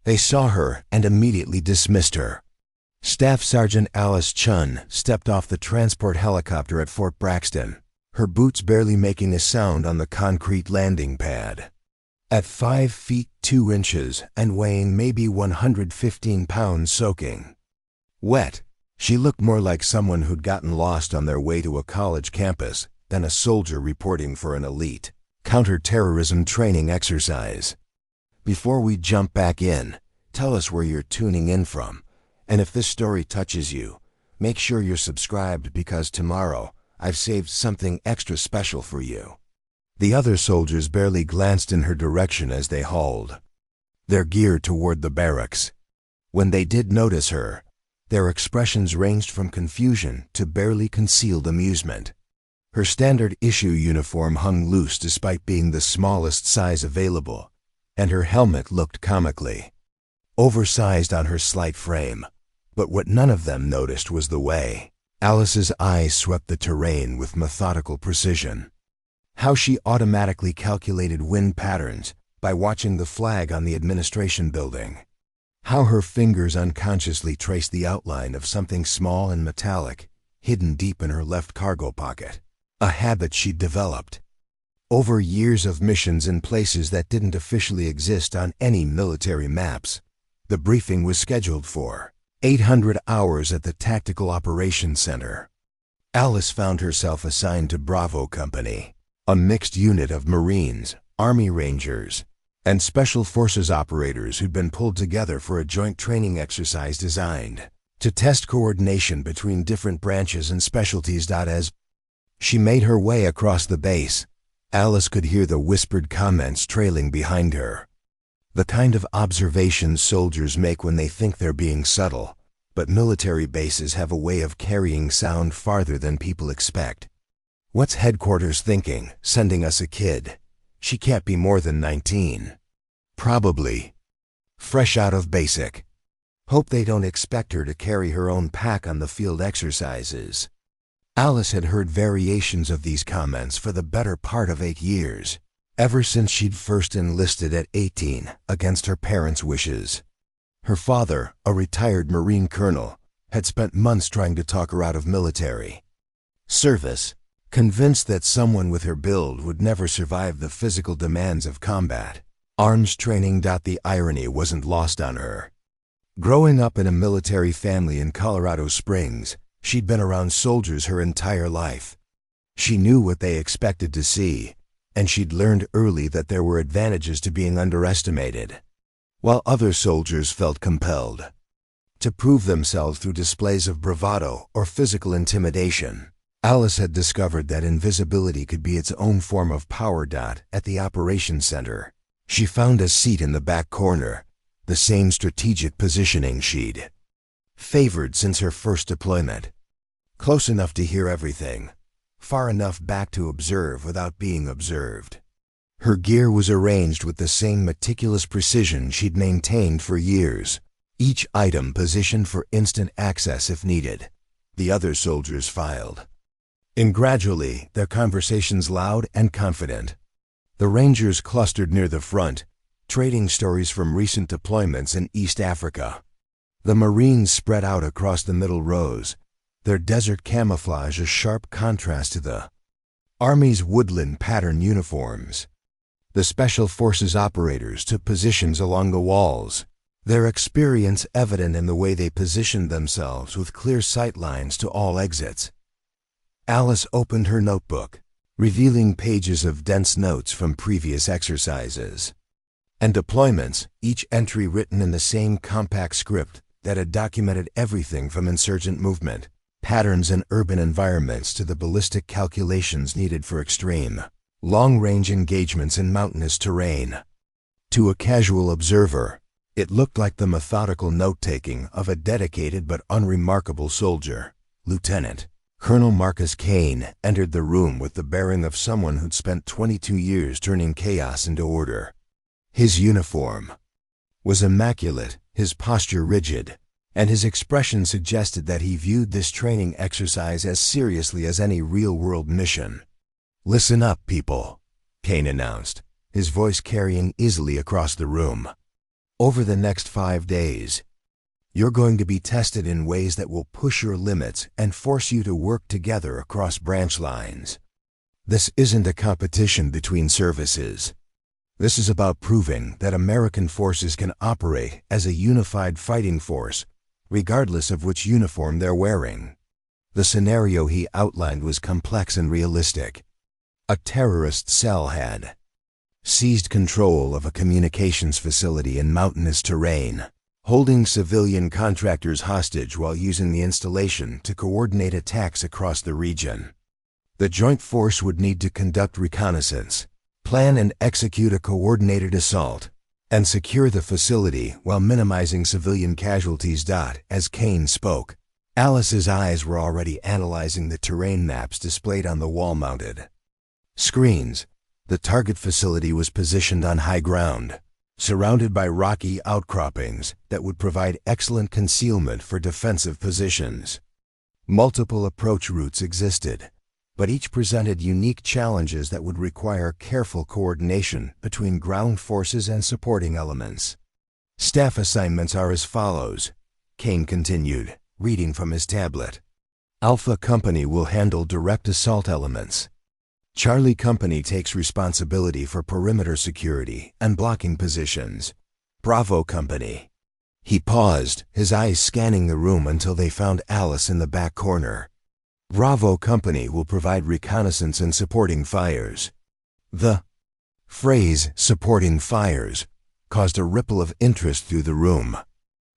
They saw her and immediately dismissed her. Staff Sergeant Alice Chun stepped off the transport helicopter at Fort Braxton, her boots barely making a sound on the concrete landing pad. At 5 feet 2 inches and weighing maybe 115 pounds soaking wet, she looked more like someone who'd gotten lost on their way to a college campus than a soldier reporting for an elite counter-terrorism training exercise. Before we jump back in, tell us where you're tuning in from, and if this story touches you, make sure you're subscribed because tomorrow I've saved something extra special for you. The other soldiers barely glanced in her direction as they hauled their gear toward the barracks. When they did notice her, their expressions ranged from confusion to barely concealed amusement. Her standard issue uniform hung loose despite being the smallest size available, and her helmet looked comically oversized on her slight frame. But what none of them noticed was the way Alice's eyes swept the terrain with methodical precision. How she automatically calculated wind patterns by watching the flag on the administration building. How her fingers unconsciously traced the outline of something small and metallic, hidden deep in her left cargo pocket. A habit she'd developed over years of missions in places that didn't officially exist on any military maps. The briefing was scheduled for 800 hours at the Tactical Operations Center. Alice found herself assigned to Bravo Company, a mixed unit of Marines, Army Rangers, and Special Forces operators who'd been pulled together for a joint training exercise designed to test coordination between different branches and specialties. As she made her way across the base, Alice could hear the whispered comments trailing behind her. The kind of observations soldiers make when they think they're being subtle, but military bases have a way of carrying sound farther than people expect. What's headquarters thinking, sending us a kid? She can't be more than 19. Probably fresh out of basic. Hope they don't expect her to carry her own pack on the field exercises. Alice had heard variations of these comments for the better part of 8 years, ever since she'd first enlisted at 18 against her parents' wishes. Her father, a retired Marine colonel, had spent months trying to talk her out of military service, convinced that someone with her build would never survive the physical demands of combat. Arms training. The irony wasn't lost on her. Growing up in a military family in Colorado Springs, she'd been around soldiers her entire life. She knew what they expected to see, and she'd learned early that there were advantages to being underestimated, while other soldiers felt compelled to prove themselves through displays of bravado or physical intimidation. Alice had discovered that invisibility could be its own form of power. At the operations center, she found a seat in the back corner, the same strategic positioning she'd favored since her first deployment. Close enough to hear everything, far enough back to observe without being observed. Her gear was arranged with the same meticulous precision she'd maintained for years, each item positioned for instant access if needed. The other soldiers filed in gradually, their conversations loud and confident. The Rangers clustered near the front, trading stories from recent deployments in East Africa. The Marines spread out across the middle rows, their desert camouflage a sharp contrast to the Army's woodland pattern uniforms. The Special Forces operators took positions along the walls, their experience evident in the way they positioned themselves with clear sight lines to all exits. Alice opened her notebook, revealing pages of dense notes from previous exercises and deployments, each entry written in the same compact script that had documented everything from insurgent movement patterns in urban environments to the ballistic calculations needed for extreme, long-range engagements in mountainous terrain. To a casual observer, it looked like the methodical note-taking of a dedicated but unremarkable soldier. Lieutenant Colonel Marcus Kane entered the room with the bearing of someone who'd spent 22 years turning chaos into order. His uniform was immaculate, his posture rigid, and his expression suggested that he viewed this training exercise as seriously as any real-world mission. "Listen up, people," Kane announced, his voice carrying easily across the room. Over the next 5 days, you're going to be tested in ways that will push your limits and force you to work together across branch lines. This isn't a competition between services. This is about proving that American forces can operate as a unified fighting force, regardless of which uniform they're wearing. The scenario he outlined was complex and realistic. A terrorist cell had seized control of a communications facility in mountainous terrain, holding civilian contractors hostage while using the installation to coordinate attacks across the region. The joint force would need to conduct reconnaissance, plan and execute a coordinated assault, and secure the facility while minimizing civilian casualties. As Kane spoke, Alice's eyes were already analyzing the terrain maps displayed on the wall-mounted screens. The target facility was positioned on high ground, surrounded by rocky outcroppings that would provide excellent concealment for defensive positions. Multiple approach routes existed, but each presented unique challenges that would require careful coordination between ground forces and supporting elements. Staff assignments are as follows, Kane continued, reading from his tablet. Alpha Company will handle direct assault elements. Charlie Company takes responsibility for perimeter security and blocking positions. Bravo Company. He paused, his eyes scanning the room until they found Alice in the back corner. Bravo Company will provide reconnaissance and supporting fires. The phrase supporting fires caused a ripple of interest through the room.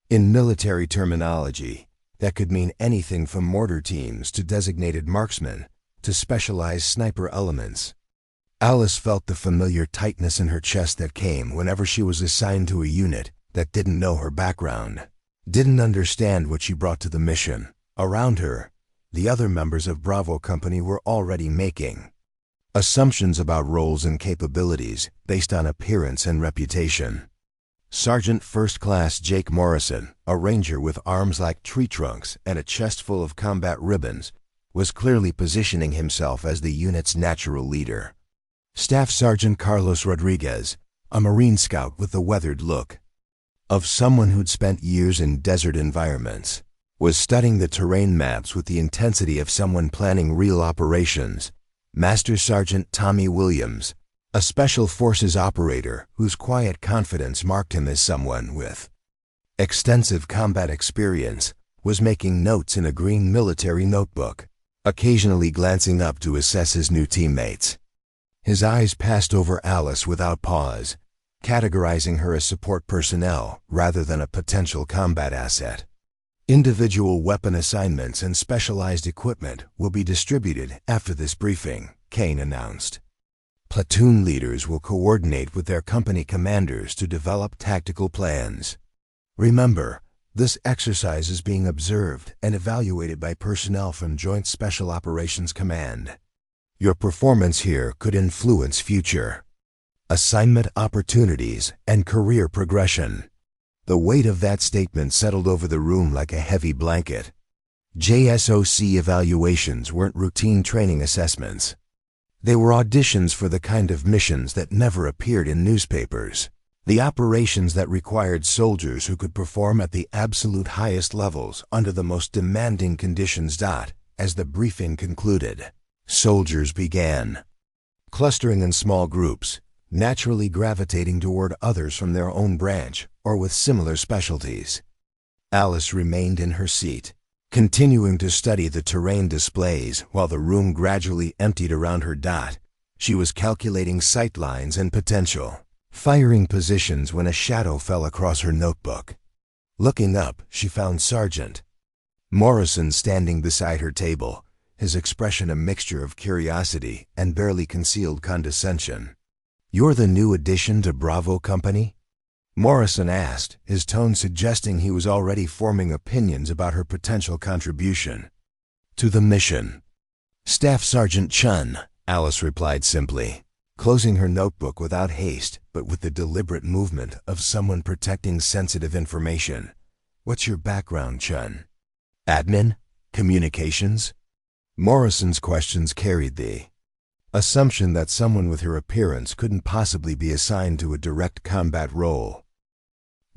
In military terminology, that could mean anything from mortar teams to designated marksmen to specialized sniper elements. Alice felt the familiar tightness in her chest that came whenever she was assigned to a unit that didn't know her background, didn't understand what she brought to the mission. Around her, the other members of Bravo Company were already making assumptions about roles and capabilities based on appearance and reputation. Sergeant First Class Jake Morrison, a ranger with arms like tree trunks and a chest full of combat ribbons, was clearly positioning himself as the unit's natural leader. Staff Sergeant Carlos Rodriguez, a Marine scout with the weathered look of someone who'd spent years in desert environments, was studying the terrain maps with the intensity of someone planning real operations. Master Sergeant Tommy Williams, a Special Forces operator whose quiet confidence marked him as someone with extensive combat experience, was making notes in a green military notebook, occasionally glancing up to assess his new teammates. His eyes passed over Alice without pause, categorizing her as support personnel rather than a potential combat asset. Individual weapon assignments and specialized equipment will be distributed after this briefing, Kane announced. Platoon leaders will coordinate with their company commanders to develop tactical plans. Remember, this exercise is being observed and evaluated by personnel from Joint Special Operations Command. Your performance here could influence future assignment opportunities and career progression. The weight of that statement settled over the room like a heavy blanket. JSOC evaluations weren't routine training assessments. They were auditions for the kind of missions that never appeared in newspapers. The operations that required soldiers who could perform at the absolute highest levels under the most demanding conditions. As the briefing concluded, soldiers began clustering in small groups, naturally gravitating toward others from their own branch or with similar specialties. Alice remained in her seat, continuing to study the terrain displays while the room gradually emptied around her. She was calculating sight lines and potential firing positions when a shadow fell across her notebook. Looking up, she found Sergeant Morrison standing beside her table, his expression a mixture of curiosity and barely concealed condescension. "You're the new addition to Bravo Company?" Morrison asked, his tone suggesting he was already forming opinions about her potential contribution to the mission. "Staff Sergeant Chun," Alice replied simply, closing her notebook without haste but with the deliberate movement of someone protecting sensitive information. "What's your background, Chun? Admin? Communications?" Morrison's questions carried the assumption that someone with her appearance couldn't possibly be assigned to a direct combat role.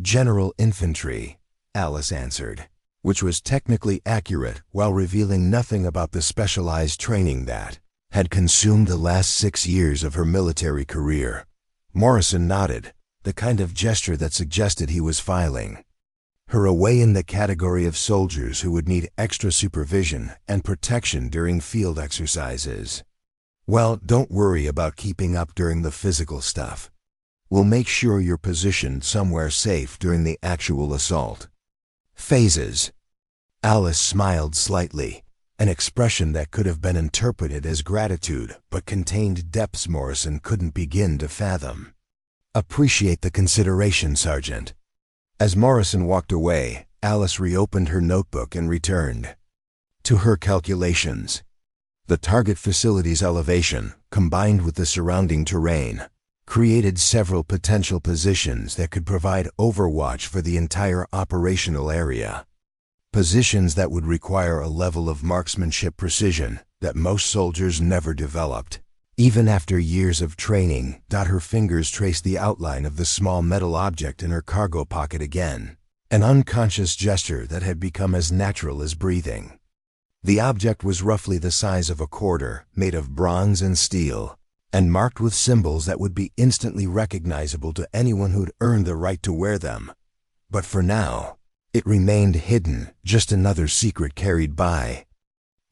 "General infantry," Alice answered, which was technically accurate while revealing nothing about the specialized training that had consumed the last 6 years of her military career. Morrison nodded, the kind of gesture that suggested he was filing her away in the category of soldiers who would need extra supervision and protection during field exercises. "Well, don't worry about keeping up during the physical stuff. We'll make sure you're positioned somewhere safe during the actual assault." "Phases." Alice smiled slightly, an expression that could have been interpreted as gratitude but contained depths Morrison couldn't begin to fathom. "Appreciate the consideration, Sergeant." As Morrison walked away, Alice reopened her notebook and returned to her calculations. The target facility's elevation, combined with the surrounding terrain, created several potential positions that could provide overwatch for the entire operational area. Positions that would require a level of marksmanship precision that most soldiers never developed. Even after years of training, her fingers traced the outline of the small metal object in her cargo pocket again, an unconscious gesture that had become as natural as breathing. The object was roughly the size of a quarter, made of bronze and steel, and marked with symbols that would be instantly recognizable to anyone who'd earned the right to wear them. But for now, it remained hidden, just another secret carried by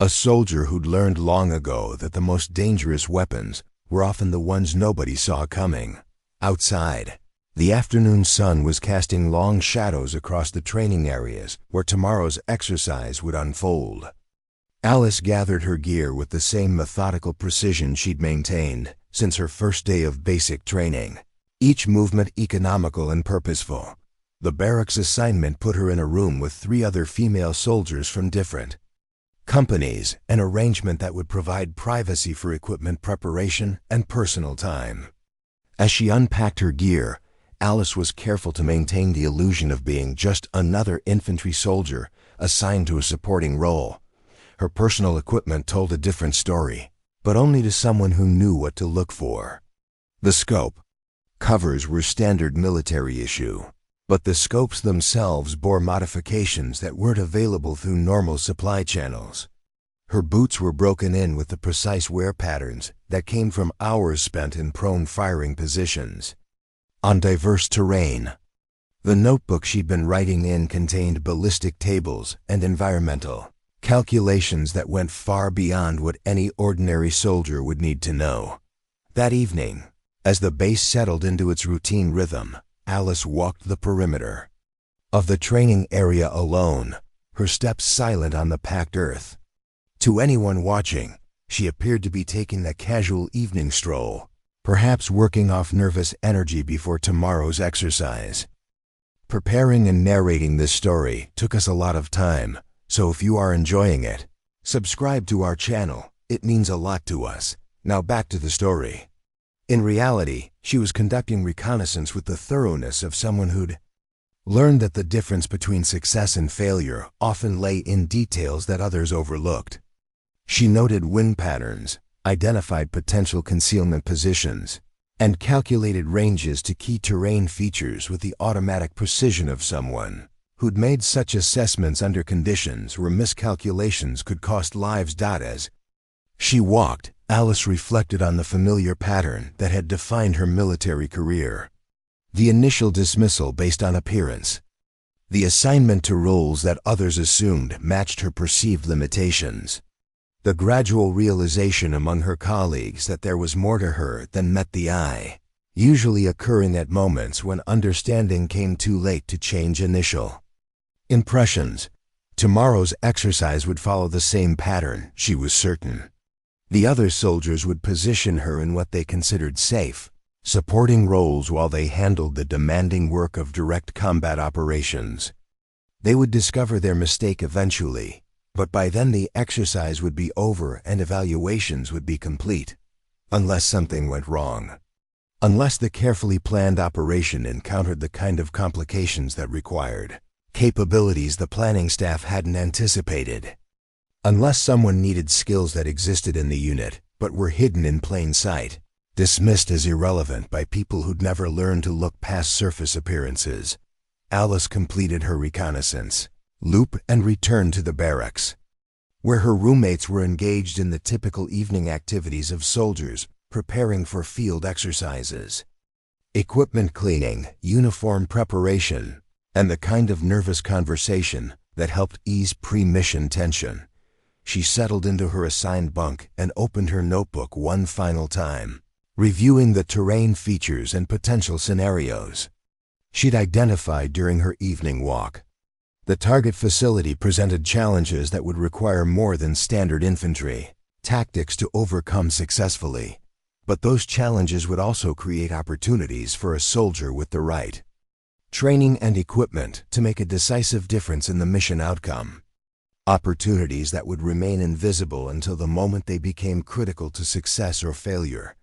a soldier who'd learned long ago that the most dangerous weapons were often the ones nobody saw coming. Outside, the afternoon sun was casting long shadows across the training areas where tomorrow's exercise would unfold. Alice gathered her gear with the same methodical precision she'd maintained since her first day of basic training, each movement economical and purposeful. The barracks assignment put her in a room with 3 other female soldiers from different companies, an arrangement that would provide privacy for equipment preparation and personal time. As she unpacked her gear, Alice was careful to maintain the illusion of being just another infantry soldier assigned to a supporting role. Her personal equipment told a different story, but only to someone who knew what to look for. The scope covers were standard military issue, but the scopes themselves bore modifications that weren't available through normal supply channels. Her boots were broken in with the precise wear patterns that came from hours spent in prone firing positions on diverse terrain. The notebook she'd been writing in contained ballistic tables and environmental calculations that went far beyond what any ordinary soldier would need to know. That evening, as the base settled into its routine rhythm, Alice walked the perimeter of the training area alone, her steps silent on the packed earth. To anyone watching, she appeared to be taking a casual evening stroll, perhaps working off nervous energy before tomorrow's exercise. Preparing and narrating this story took us a lot of time, so if you are enjoying it, subscribe to our channel. It means a lot to us. Now back to the story. In reality, she was conducting reconnaissance with the thoroughness of someone who'd learned that the difference between success and failure often lay in details that others overlooked. She noted wind patterns, identified potential concealment positions, and calculated ranges to key terrain features with the automatic precision of someone who'd made such assessments under conditions where miscalculations could cost lives. As she walked, Alice reflected on the familiar pattern that had defined her military career. The initial dismissal based on appearance. The assignment to roles that others assumed matched her perceived limitations. The gradual realization among her colleagues that there was more to her than met the eye, usually occurring at moments when understanding came too late to change initial impressions. Tomorrow's exercise would follow the same pattern, she was certain. The other soldiers would position her in what they considered safe, supporting roles while they handled the demanding work of direct combat operations. They would discover their mistake eventually, but by then the exercise would be over and evaluations would be complete, unless something went wrong. Unless the carefully planned operation encountered the kind of complications that required capabilities the planning staff hadn't anticipated. Unless someone needed skills that existed in the unit but were hidden in plain sight, dismissed as irrelevant by people who'd never learned to look past surface appearances. Alice completed her reconnaissance loop and returned to the barracks, where her roommates were engaged in the typical evening activities of soldiers preparing for field exercises. Equipment cleaning, uniform preparation, and the kind of nervous conversation that helped ease pre-mission tension. She settled into her assigned bunk and opened her notebook one final time, reviewing the terrain features and potential scenarios she'd identified during her evening walk. The target facility presented challenges that would require more than standard infantry tactics to overcome successfully. But those challenges would also create opportunities for a soldier with the right training and equipment to make a decisive difference in the mission outcome. Opportunities that would remain invisible until the moment they became critical to success or failure.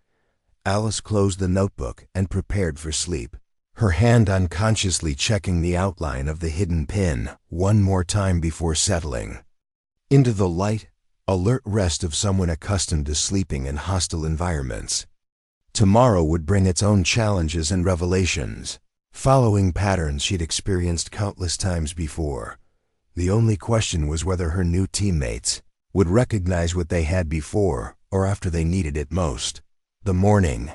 Alice closed the notebook and prepared for sleep, her hand unconsciously checking the outline of the hidden pin one more time before settling into the light, alert rest of someone accustomed to sleeping in hostile environments. Tomorrow would bring its own challenges and revelations, following patterns she'd experienced countless times before. The only question was whether her new teammates would recognize what they had before or after they needed it most. The morning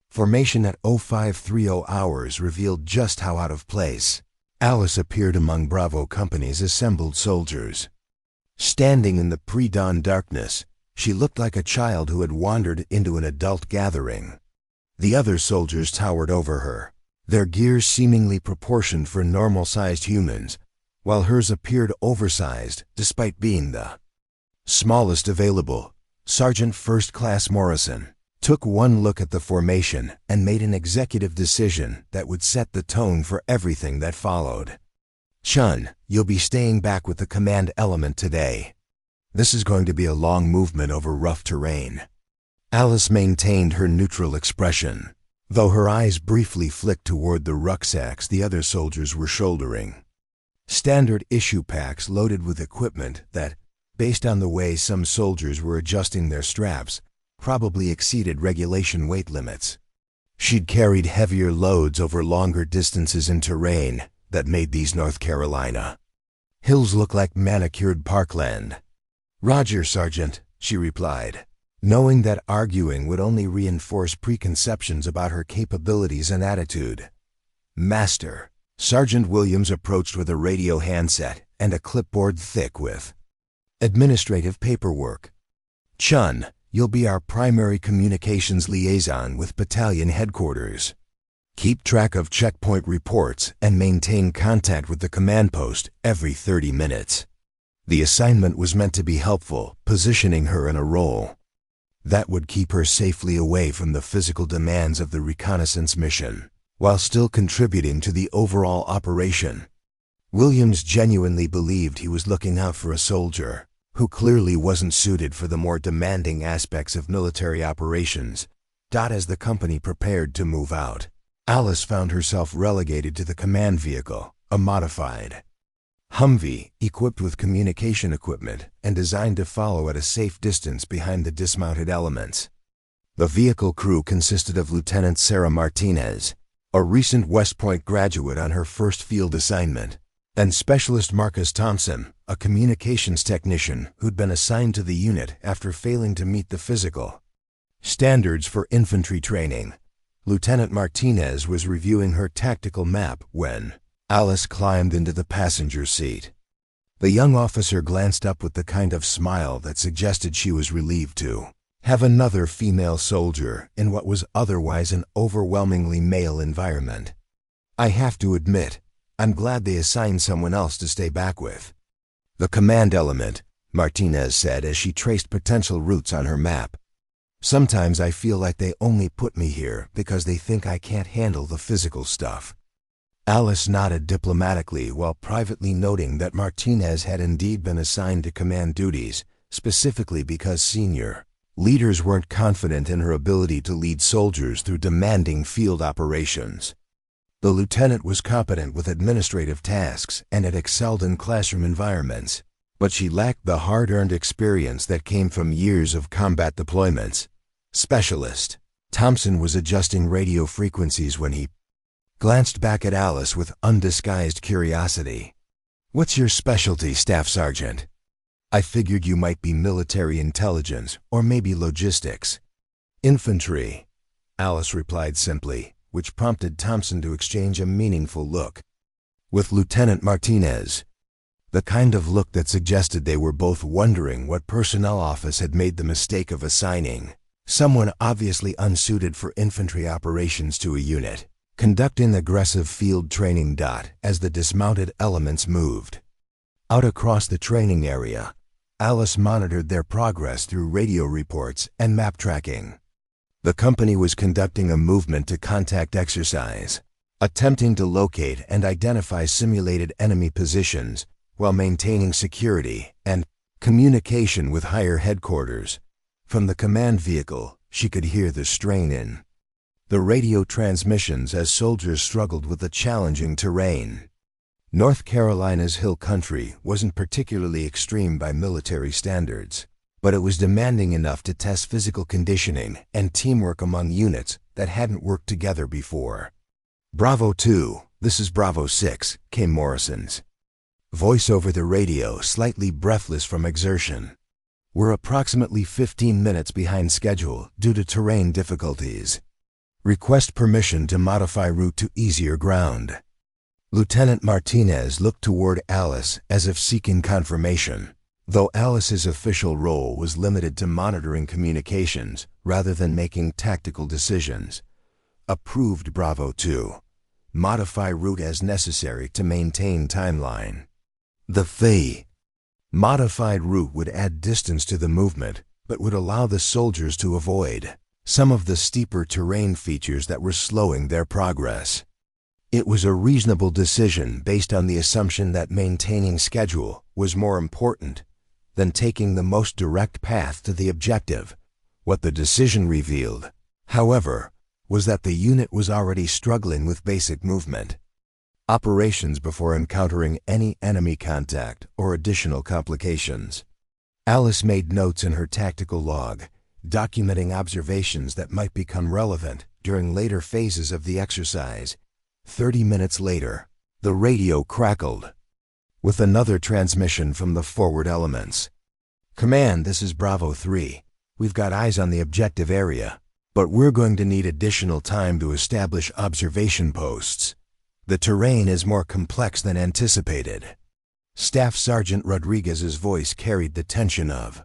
formation at 0530 hours revealed just how out of place Alice appeared among Bravo Company's assembled soldiers. Standing in the pre-dawn darkness, she looked like a child who had wandered into an adult gathering. The other soldiers towered over her, their gear seemingly proportioned for normal-sized humans, while hers appeared oversized despite being the smallest available. Sergeant First Class Morrison took one look at the formation and made an executive decision that would set the tone for everything that followed. "Chun, you'll be staying back with the command element today. This is going to be a long movement over rough terrain." Alice maintained her neutral expression, though her eyes briefly flicked toward the rucksacks the other soldiers were shouldering. Standard issue packs loaded with equipment that, based on the way some soldiers were adjusting their straps, probably exceeded regulation weight limits. She'd carried heavier loads over longer distances in terrain that made these North Carolina hills look like manicured parkland. "Roger, Sergeant," she replied, knowing that arguing would only reinforce preconceptions about her capabilities and attitude. "Master." Sergeant Williams approached with a radio handset and a clipboard thick with administrative paperwork. "Chun, you'll be our primary communications liaison with battalion headquarters. Keep track of checkpoint reports and maintain contact with the command post every 30 minutes. The assignment was meant to be helpful, positioning her in a role that would keep her safely away from the physical demands of the reconnaissance mission, while still contributing to the overall operation. Williams genuinely believed he was looking out for a soldier who clearly wasn't suited for the more demanding aspects of military operations. As the company prepared to move out, Alice found herself relegated to the command vehicle, a modified Humvee equipped with communication equipment and designed to follow at a safe distance behind the dismounted elements. The vehicle crew consisted of Lieutenant Sarah Martinez, a recent West Point graduate on her first field assignment, and Specialist Marcus Thompson, a communications technician who'd been assigned to the unit after failing to meet the physical standards for infantry training. Lieutenant Martinez was reviewing her tactical map when Alice climbed into the passenger seat. The young officer glanced up with the kind of smile that suggested she was relieved to have another female soldier in what was otherwise an overwhelmingly male environment. "I have to admit, I'm glad they assigned someone else to stay back with the command element," Martinez said as she traced potential routes on her map. "Sometimes I feel like they only put me here because they think I can't handle the physical stuff." Alice nodded diplomatically while privately noting that Martinez had indeed been assigned to command duties, specifically because senior leaders weren't confident in her ability to lead soldiers through demanding field operations. The lieutenant was competent with administrative tasks and had excelled in classroom environments, but she lacked the hard-earned experience that came from years of combat deployments. Specialist Thompson was adjusting radio frequencies when he glanced back at Alice with undisguised curiosity. "What's your specialty, Staff Sergeant?" "I figured you might be military intelligence or maybe logistics." "Infantry," Alice replied simply, which prompted Thompson to exchange a meaningful look with Lieutenant Martinez. The kind of look that suggested they were both wondering what personnel office had made the mistake of assigning someone obviously unsuited for infantry operations to a unit, conducting aggressive field training. As the dismounted elements moved out across the training area, Alice monitored their progress through radio reports and map tracking. The company was conducting a movement-to-contact exercise, attempting to locate and identify simulated enemy positions while maintaining security and communication with higher headquarters. From the command vehicle, she could hear the strain in the radio transmissions as soldiers struggled with the challenging terrain. North Carolina's hill country wasn't particularly extreme by military standards, but it was demanding enough to test physical conditioning and teamwork among units that hadn't worked together before. "Bravo 2, this is Bravo 6, came Morrison's voice over the radio, slightly breathless from exertion. "We're approximately 15 minutes behind schedule due to terrain difficulties. Request permission to modify route to easier ground." Lieutenant Martinez looked toward Alice as if seeking confirmation, though Alice's official role was limited to monitoring communications rather than making tactical decisions. "Approved, Bravo 2. Modify route as necessary to maintain timeline." The fee modified route would add distance to the movement, but would allow the soldiers to avoid some of the steeper terrain features that were slowing their progress. It was a reasonable decision based on the assumption that maintaining schedule was more important than taking the most direct path to the objective. What the decision revealed, however, was that the unit was already struggling with basic movement operations before encountering any enemy contact or additional complications. Alice made notes in her tactical log, documenting observations that might become relevant during later phases of the exercise. 30 minutes later, the radio crackled with another transmission from the forward elements. "Command, this is Bravo 3. We've got eyes on the objective area, but we're going to need additional time to establish observation posts. The terrain is more complex than anticipated." Staff Sergeant Rodriguez's voice carried the tension of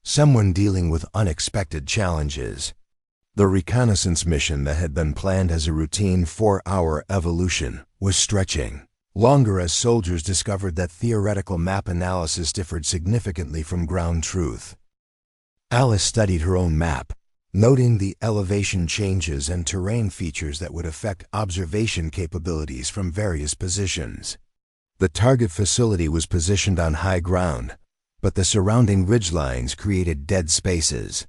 someone dealing with unexpected challenges. The reconnaissance mission that had been planned as a routine 4-hour evolution was stretching longer as soldiers discovered that theoretical map analysis differed significantly from ground truth. Alice studied her own map, noting the elevation changes and terrain features that would affect observation capabilities from various positions. The target facility was positioned on high ground, but the surrounding ridgelines created dead spaces.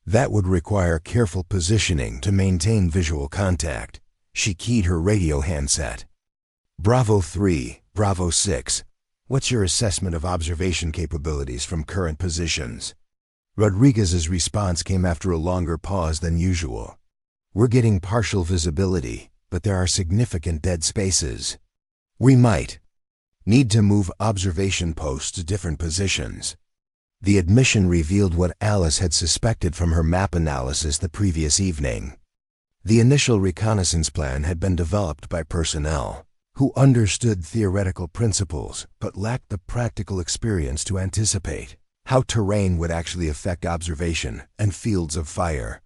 That would require careful positioning to maintain visual contact. She keyed her radio handset. "Bravo 3, Bravo 6, what's your assessment of observation capabilities from current positions?" Rodriguez's response came after a longer pause than usual. "We're getting partial visibility, but there are significant dead spaces. We might need to move observation posts to different positions." The admission revealed what Alice had suspected from her map analysis the previous evening. The initial reconnaissance plan had been developed by personnel who understood theoretical principles but lacked the practical experience to anticipate how terrain would actually affect observation and fields of fire.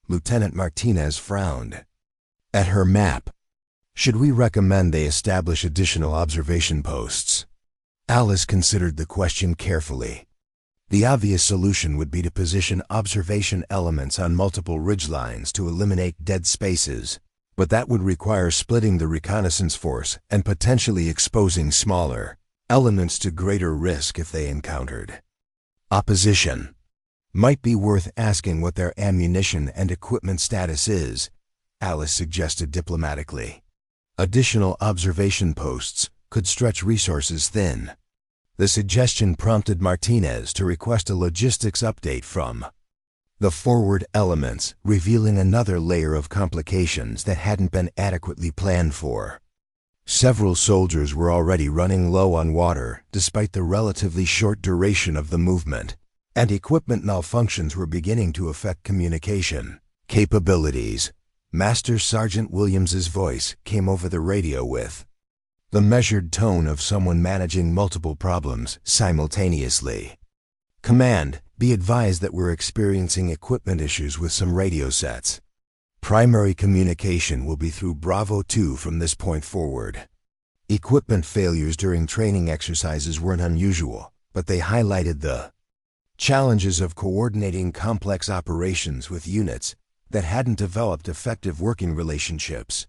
Lieutenant Martinez frowned at her map. "Should we recommend they establish additional observation posts?" Alice considered the question carefully. The obvious solution would be to position observation elements on multiple ridgelines to eliminate dead spaces, but that would require splitting the reconnaissance force and potentially exposing smaller elements to greater risk if they encountered opposition. "Might be worth asking what their ammunition and equipment status is," Alice suggested diplomatically. Additional observation posts could stretch resources thin. The suggestion prompted Martinez to request a logistics update from the forward elements, revealing another layer of complications that hadn't been adequately planned for. Several soldiers were already running low on water, despite the relatively short duration of the movement, and equipment malfunctions were beginning to affect communication capabilities. Master Sergeant Williams's voice came over the radio with the measured tone of someone managing multiple problems simultaneously. "Command, be advised that we're experiencing equipment issues with some radio sets. Primary communication will be through Bravo 2 from this point forward." Equipment failures during training exercises weren't unusual, but they highlighted the challenges of coordinating complex operations with units that hadn't developed effective working relationships.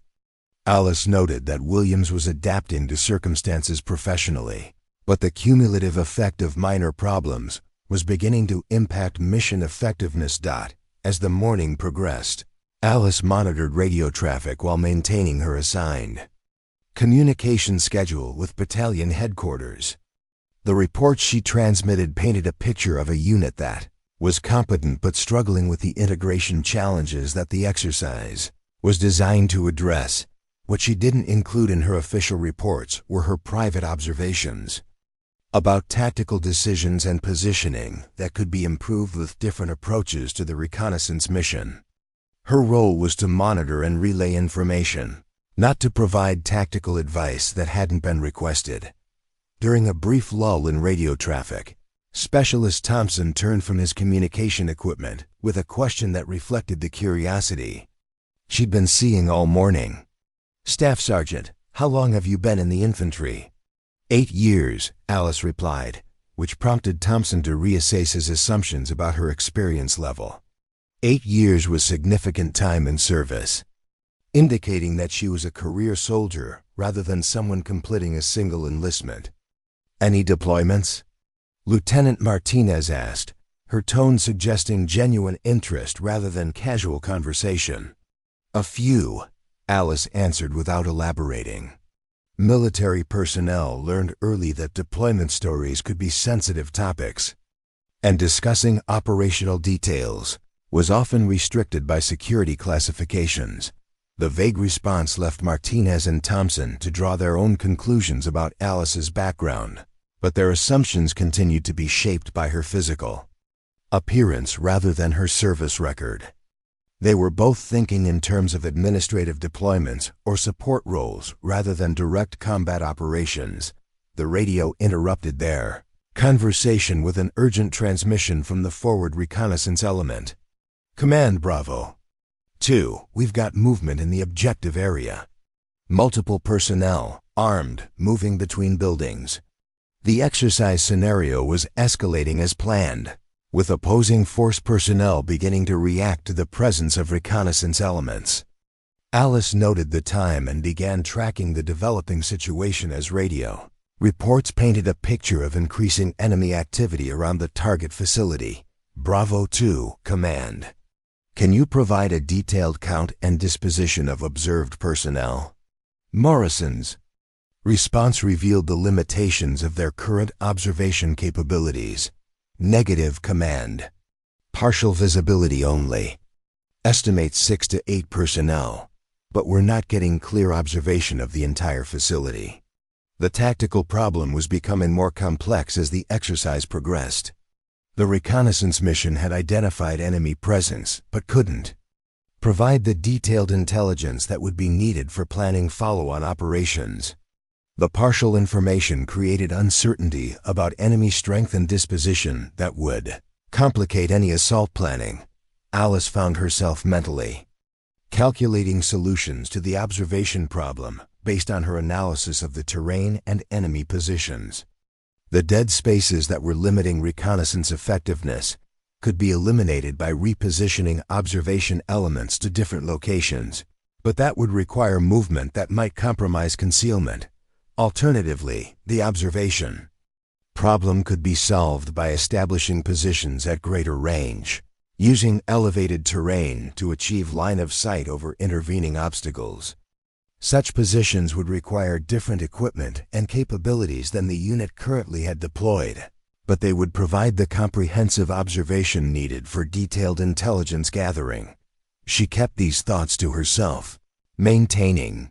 Alice noted that Williams was adapting to circumstances professionally, but the cumulative effect of minor problems was beginning to impact mission effectiveness. As the morning progressed, Alice monitored radio traffic while maintaining her assigned communication schedule with battalion headquarters. The reports she transmitted painted a picture of a unit that was competent but struggling with the integration challenges that the exercise was designed to address. What she didn't include in her official reports were her private observations about tactical decisions and positioning that could be improved with different approaches to the reconnaissance mission. Her role was to monitor and relay information, not to provide tactical advice that hadn't been requested. During a brief lull in radio traffic, Specialist Thompson turned from his communication equipment with a question that reflected the curiosity she'd been seeing all morning. "Staff Sergeant, how long have you been in the infantry?" 8 years, Alice replied, which prompted Thompson to reassess his assumptions about her experience level. 8 years was significant time in service, indicating that she was a career soldier rather than someone completing a single enlistment. "Any deployments?" Lieutenant Martinez asked, her tone suggesting genuine interest rather than casual conversation. "A few," Alice answered without elaborating. Military personnel learned early that deployment stories could be sensitive topics, and discussing operational details was often restricted by security classifications. The vague response left Martinez and Thompson to draw their own conclusions about Alice's background, but their assumptions continued to be shaped by her physical appearance rather than her service record. They were both thinking in terms of administrative deployments or support roles rather than direct combat operations. The radio interrupted their conversation with an urgent transmission from the forward reconnaissance element. "Command Bravo 2, we've got movement in the objective area. Multiple personnel, armed, moving between buildings." The exercise scenario was escalating as planned, with opposing force personnel beginning to react to the presence of reconnaissance elements. Alice noted the time and began tracking the developing situation as radio reports painted a picture of increasing enemy activity around the target facility. "Bravo 2, Command. Can you provide a detailed count and disposition of observed personnel?" Morrison's response revealed the limitations of their current observation capabilities. "Negative, Command. Partial visibility only. Estimate 6 to 8 personnel, but we're not getting clear observation of the entire facility." The tactical problem was becoming more complex as the exercise progressed. The reconnaissance mission had identified enemy presence, but couldn't provide the detailed intelligence that would be needed for planning follow-on operations. The partial information created uncertainty about enemy strength and disposition that would complicate any assault planning. Alice found herself mentally calculating solutions to the observation problem based on her analysis of the terrain and enemy positions. The dead spaces that were limiting reconnaissance effectiveness could be eliminated by repositioning observation elements to different locations, but that would require movement that might compromise concealment. Alternatively, the observation problem could be solved by establishing positions at greater range, using elevated terrain to achieve line of sight over intervening obstacles. Such positions would require different equipment and capabilities than the unit currently had deployed, but they would provide the comprehensive observation needed for detailed intelligence gathering. She kept these thoughts to herself, maintaining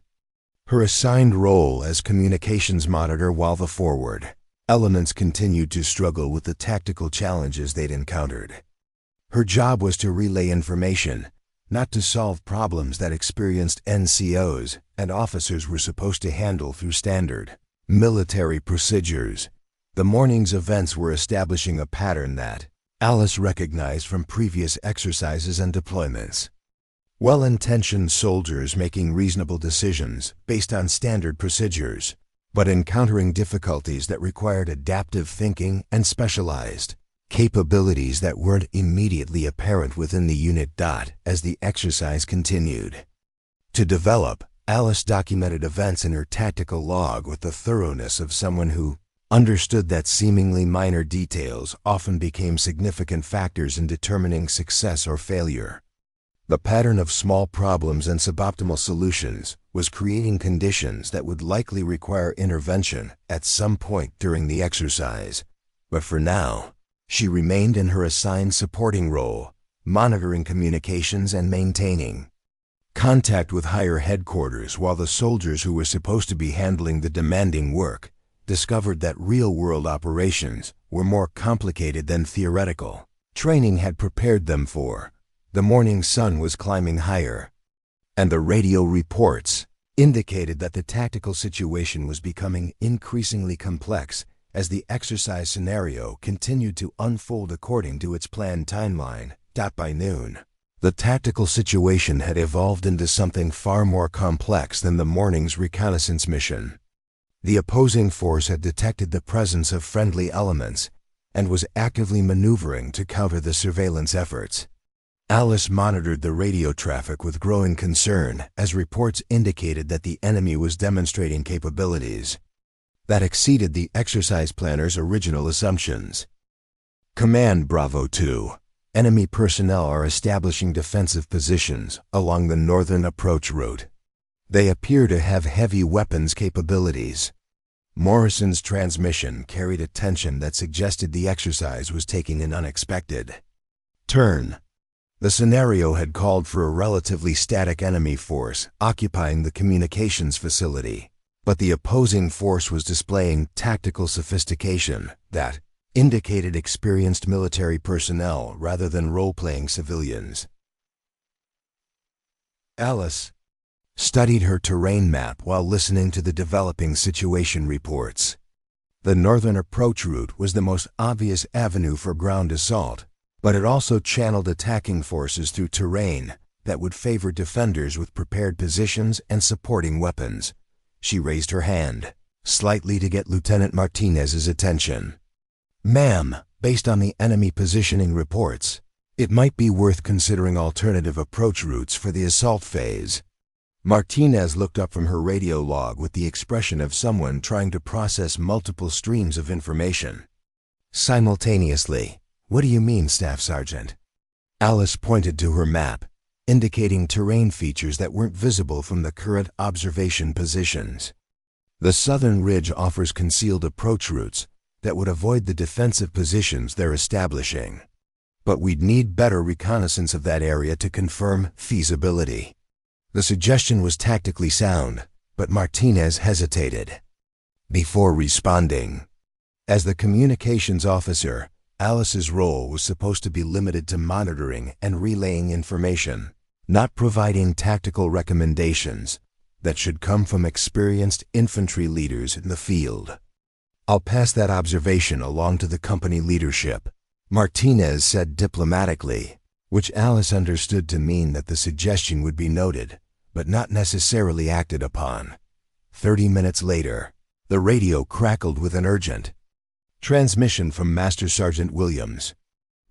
her assigned role as communications monitor while the forward elements continued to struggle with the tactical challenges they'd encountered. Her job was to relay information, not to solve problems that experienced NCOs and officers were supposed to handle through standard military procedures. The morning's events were establishing a pattern that Alice recognized from previous exercises and deployments. Well-intentioned soldiers making reasonable decisions based on standard procedures, but encountering difficulties that required adaptive thinking and specialized capabilities that weren't immediately apparent within the unit. As the exercise continued to develop, Alice documented events in her tactical log with the thoroughness of someone who understood that seemingly minor details often became significant factors in determining success or failure. The pattern of small problems and suboptimal solutions was creating conditions that would likely require intervention at some point during the exercise. But for now, she remained in her assigned supporting role, monitoring communications and maintaining contact with higher headquarters, while the soldiers who were supposed to be handling the demanding work discovered that real-world operations were more complicated than theoretical training had prepared them for. The morning sun was climbing higher, and the radio reports indicated that the tactical situation was becoming increasingly complex as the exercise scenario continued to unfold according to its planned timeline. By noon, the tactical situation had evolved into something far more complex than the morning's reconnaissance mission. The opposing force had detected the presence of friendly elements and was actively maneuvering to counter the surveillance efforts. Alice monitored the radio traffic with growing concern as reports indicated that the enemy was demonstrating capabilities that exceeded the exercise planner's original assumptions. Command Bravo 2. Enemy personnel are establishing defensive positions along the northern approach route. They appear to have heavy weapons capabilities. Morrison's transmission carried a tension that suggested the exercise was taking an unexpected turn. The scenario had called for a relatively static enemy force occupying the communications facility, but the opposing force was displaying tactical sophistication that indicated experienced military personnel rather than role-playing civilians. Alice studied her terrain map while listening to the developing situation reports. The northern approach route was the most obvious avenue for ground assault, but it also channeled attacking forces through terrain that would favor defenders with prepared positions and supporting weapons. She raised her hand slightly to get Lieutenant Martinez's attention. "Ma'am, based on the enemy positioning reports, it might be worth considering alternative approach routes for the assault phase." Martinez looked up from her radio log with the expression of someone trying to process multiple streams of information simultaneously. "What do you mean, Staff Sergeant?" Alice pointed to her map, indicating terrain features that weren't visible from the current observation positions. "The southern ridge offers concealed approach routes that would avoid the defensive positions they're establishing. But we'd need better reconnaissance of that area to confirm feasibility." The suggestion was tactically sound, but Martinez hesitated before responding. As the communications officer, Alice's role was supposed to be limited to monitoring and relaying information, not providing tactical recommendations that should come from experienced infantry leaders in the field. "I'll pass that observation along to the company leadership," Martinez said diplomatically, which Alice understood to mean that the suggestion would be noted, but not necessarily acted upon. 30 minutes later, the radio crackled with an urgent transmission from Master Sergeant Williams.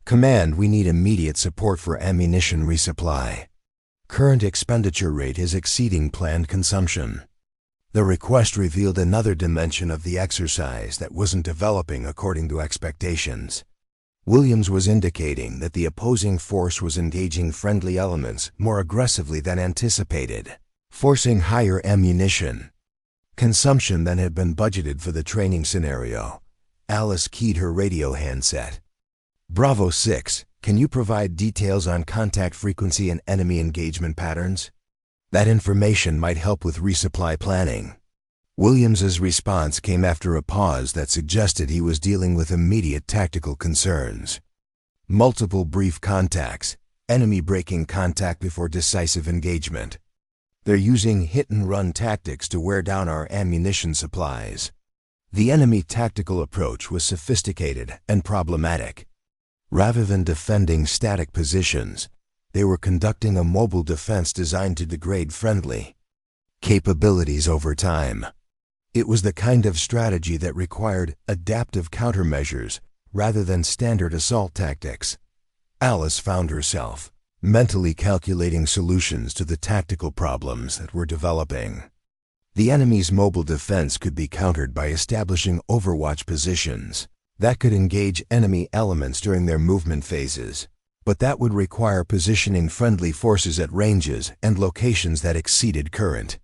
"Command, we need immediate support for ammunition resupply. Current expenditure rate is exceeding planned consumption." The request revealed another dimension of the exercise that wasn't developing according to expectations. Williams was indicating that the opposing force was engaging friendly elements more aggressively than anticipated, forcing higher ammunition consumption than had been budgeted for the training scenario. Alice keyed her radio handset. Bravo 6, can you provide details on contact frequency and enemy engagement patterns? That information might help with resupply planning. Williams's response came after a pause that suggested he was dealing with immediate tactical concerns. Multiple brief contacts, enemy breaking contact before decisive engagement. They're using hit-and-run tactics to wear down our ammunition supplies. The enemy tactical approach was sophisticated and problematic. Rather than defending static positions, they were conducting a mobile defense designed to degrade friendly capabilities over time. It was the kind of strategy that required adaptive countermeasures rather than standard assault tactics. Alice found herself mentally calculating solutions to the tactical problems that were developing. The enemy's mobile defense could be countered by establishing overwatch positions that could engage enemy elements during their movement phases, but that would require positioning friendly forces at ranges and locations that exceeded current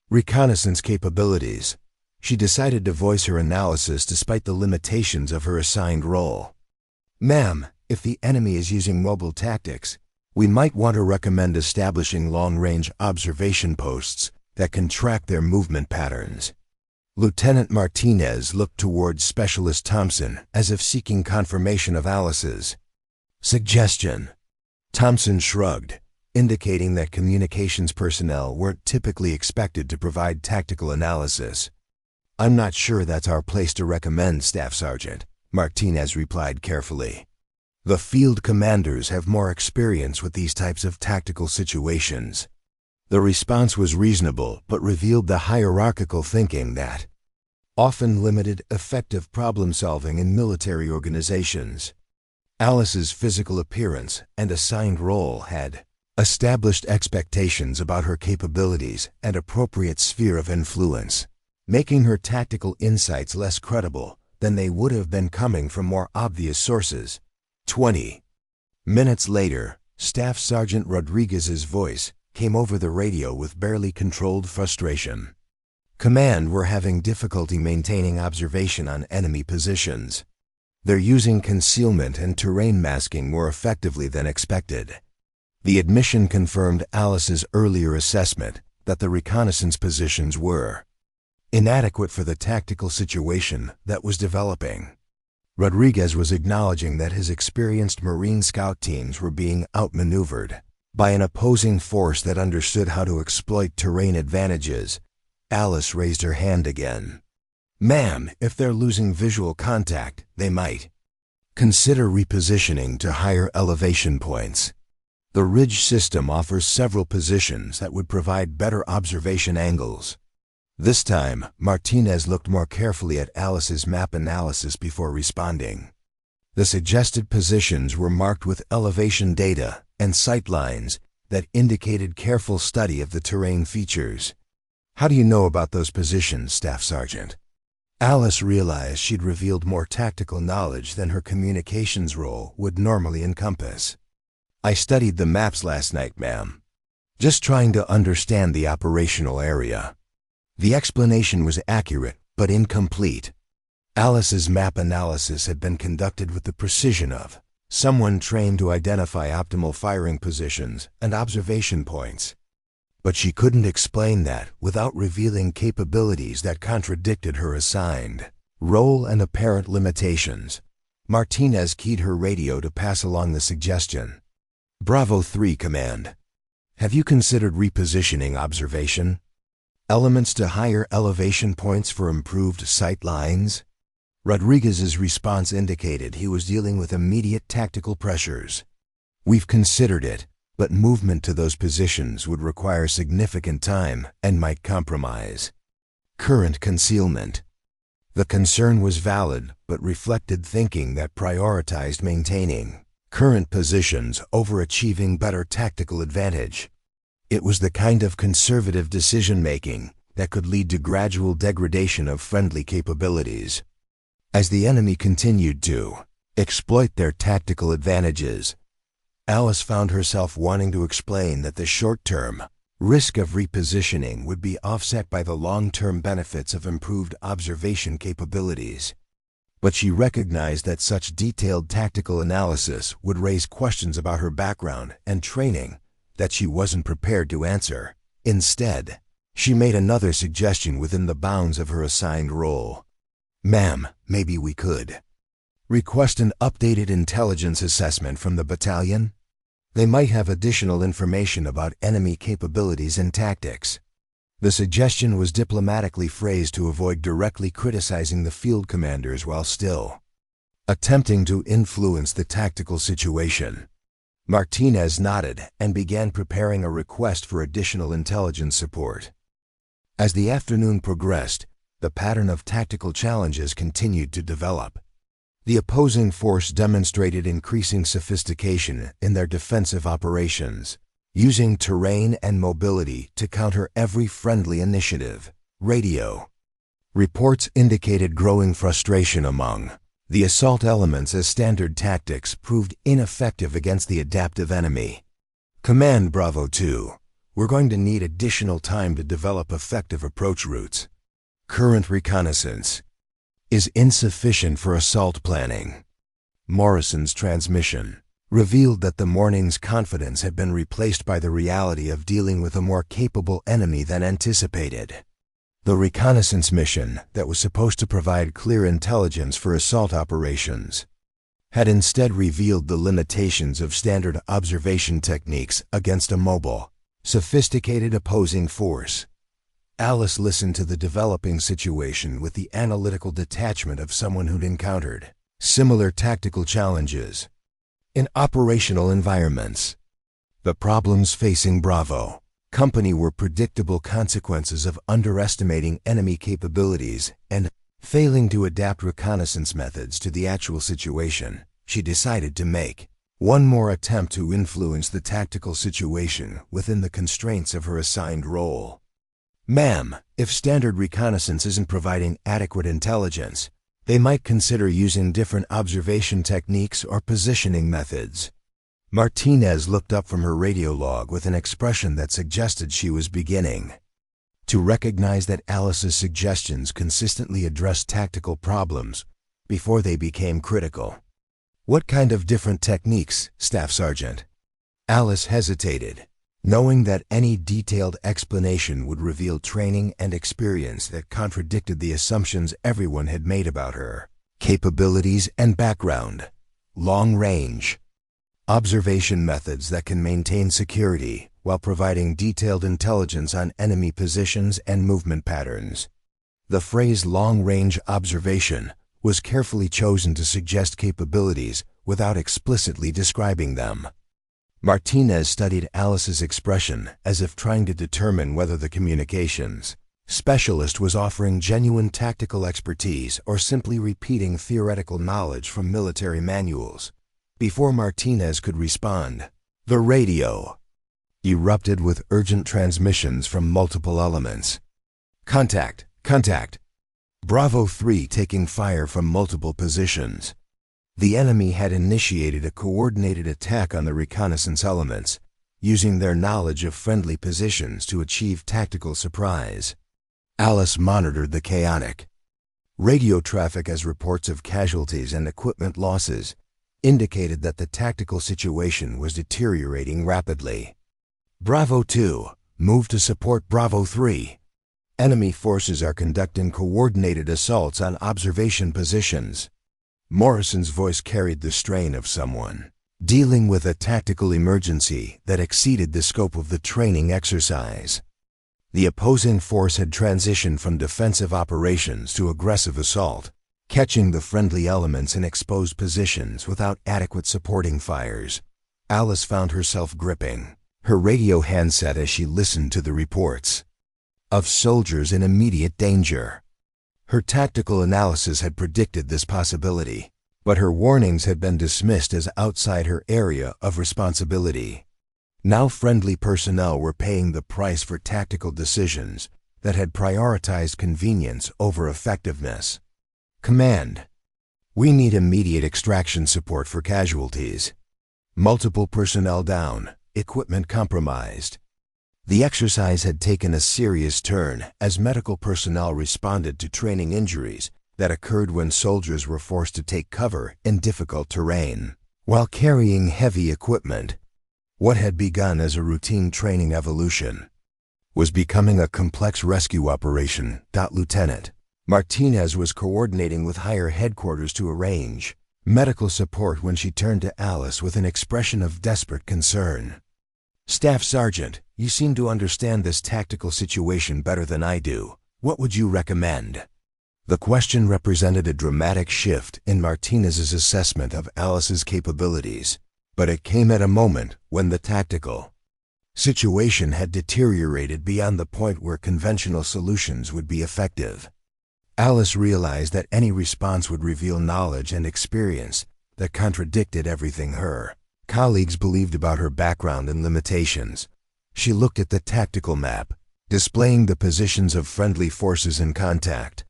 reconnaissance capabilities. She decided to voice her analysis despite the limitations of her assigned role. Ma'am, if the enemy is using mobile tactics, we might want to recommend establishing long-range observation posts that can track their movement patterns. Lieutenant Martinez looked towards Specialist Thompson as if seeking confirmation of Alice's suggestion. Thompson shrugged, indicating that communications personnel weren't typically expected to provide tactical analysis. I'm not sure that's our place to recommend, Staff Sergeant, Martinez replied carefully. The field commanders have more experience with these types of tactical situations. The response was reasonable but revealed the hierarchical thinking that often limited effective problem-solving in military organizations. Alice's physical appearance and assigned role had established expectations about her capabilities and appropriate sphere of influence, making her tactical insights less credible than they would have been coming from more obvious sources. 20 minutes later, Staff Sergeant Rodriguez's voice came over the radio with barely controlled frustration. Command, we're having difficulty maintaining observation on enemy positions. They're using concealment and terrain masking more effectively than expected. The admission confirmed Alice's earlier assessment that the reconnaissance positions were inadequate for the tactical situation that was developing. Rodriguez was acknowledging that his experienced Marine scout teams were being outmaneuvered by an opposing force that understood how to exploit terrain advantages. Alice raised her hand again. Ma'am, if they're losing visual contact, they might consider repositioning to higher elevation points. The ridge system offers several positions that would provide better observation angles. This time, Martinez looked more carefully at Alice's map analysis before responding. The suggested positions were marked with elevation data and sight lines that indicated careful study of the terrain features. How do you know about those positions, Staff Sergeant? Alice realized she'd revealed more tactical knowledge than her communications role would normally encompass. I studied the maps last night, ma'am. Just trying to understand the operational area. The explanation was accurate, but incomplete. Alice's map analysis had been conducted with the precision of someone trained to identify optimal firing positions and observation points. But she couldn't explain that without revealing capabilities that contradicted her assigned role and apparent limitations. Martinez keyed her radio to pass along the suggestion. Bravo 3, Command. Have you considered repositioning observation elements to higher elevation points for improved sight lines? Rodriguez's response indicated he was dealing with immediate tactical pressures. We've considered it, but movement to those positions would require significant time and might compromise current concealment. The concern was valid, but reflected thinking that prioritized maintaining current positions over achieving better tactical advantage. It was the kind of conservative decision-making that could lead to gradual degradation of friendly capabilities. As the enemy continued to exploit their tactical advantages, Alice found herself wanting to explain that the short-term risk of repositioning would be offset by the long-term benefits of improved observation capabilities. But she recognized that such detailed tactical analysis would raise questions about her background and training that she wasn't prepared to answer. Instead, she made another suggestion within the bounds of her assigned role. "Ma'am, maybe we could request an updated intelligence assessment from the battalion? They might have additional information about enemy capabilities and tactics." The suggestion was diplomatically phrased to avoid directly criticizing the field commanders while still attempting to influence the tactical situation. Martinez nodded and began preparing a request for additional intelligence support. As the afternoon progressed, the pattern of tactical challenges continued to develop. The opposing force demonstrated increasing sophistication in their defensive operations, using terrain and mobility to counter every friendly initiative. Radio reports indicated growing frustration among the assault elements as standard tactics proved ineffective against the adaptive enemy. "Command Bravo 2, we're going to need additional time to develop effective approach routes. Current reconnaissance is insufficient for assault planning." Morrison's transmission revealed that the morning's confidence had been replaced by the reality of dealing with a more capable enemy than anticipated. The reconnaissance mission that was supposed to provide clear intelligence for assault operations had instead revealed the limitations of standard observation techniques against a mobile, sophisticated opposing force. Alice listened to the developing situation with the analytical detachment of someone who'd encountered similar tactical challenges in operational environments. The problems facing Bravo Company were predictable consequences of underestimating enemy capabilities and failing to adapt reconnaissance methods to the actual situation. She decided to make one more attempt to influence the tactical situation within the constraints of her assigned role. "Ma'am, if standard reconnaissance isn't providing adequate intelligence, they might consider using different observation techniques or positioning methods." Martinez looked up from her radio log with an expression that suggested she was beginning to recognize that Alice's suggestions consistently addressed tactical problems before they became critical. "What kind of different techniques, Staff Sergeant?" Alice hesitated, knowing that any detailed explanation would reveal training and experience that contradicted the assumptions everyone had made about her capabilities and background. "Long range observation methods that can maintain security while providing detailed intelligence on enemy positions and movement patterns." The phrase long-range observation was carefully chosen to suggest capabilities without explicitly describing them. Martinez studied Alice's expression as if trying to determine whether the communications specialist was offering genuine tactical expertise or simply repeating theoretical knowledge from military manuals. Before Martinez could respond, the radio erupted with urgent transmissions from multiple elements. "Contact! Contact! Bravo 3 taking fire from multiple positions." The enemy had initiated a coordinated attack on the reconnaissance elements, using their knowledge of friendly positions to achieve tactical surprise. Alice monitored the chaotic radio traffic as reports of casualties and equipment losses indicated that the tactical situation was deteriorating rapidly. "Bravo 2, move to support Bravo 3. Enemy forces are conducting coordinated assaults on observation positions." Morrison's voice carried the strain of someone dealing with a tactical emergency that exceeded the scope of the training exercise. The opposing force had transitioned from defensive operations to aggressive assault, catching the friendly elements in exposed positions without adequate supporting fires. Alice found herself gripping her radio handset as she listened to the reports of soldiers in immediate danger. Her tactical analysis had predicted this possibility, but her warnings had been dismissed as outside her area of responsibility. Now friendly personnel were paying the price for tactical decisions that had prioritized convenience over effectiveness. "Command, we need immediate extraction support for casualties. Multiple personnel down, equipment compromised." The exercise had taken a serious turn as medical personnel responded to training injuries that occurred when soldiers were forced to take cover in difficult terrain while carrying heavy equipment. What had begun as a routine training evolution was becoming a complex rescue operation. Lieutenant Martinez was coordinating with higher headquarters to arrange medical support when she turned to Alice with an expression of desperate concern. "Staff Sergeant, you seem to understand this tactical situation better than I do. What would you recommend?" The question represented a dramatic shift in Martinez's assessment of Alice's capabilities, but it came at a moment when the tactical situation had deteriorated beyond the point where conventional solutions would be effective. Alice realized that any response would reveal knowledge and experience that contradicted everything her colleagues believed about her background and limitations. She looked at the tactical map, displaying the positions of friendly forces in contact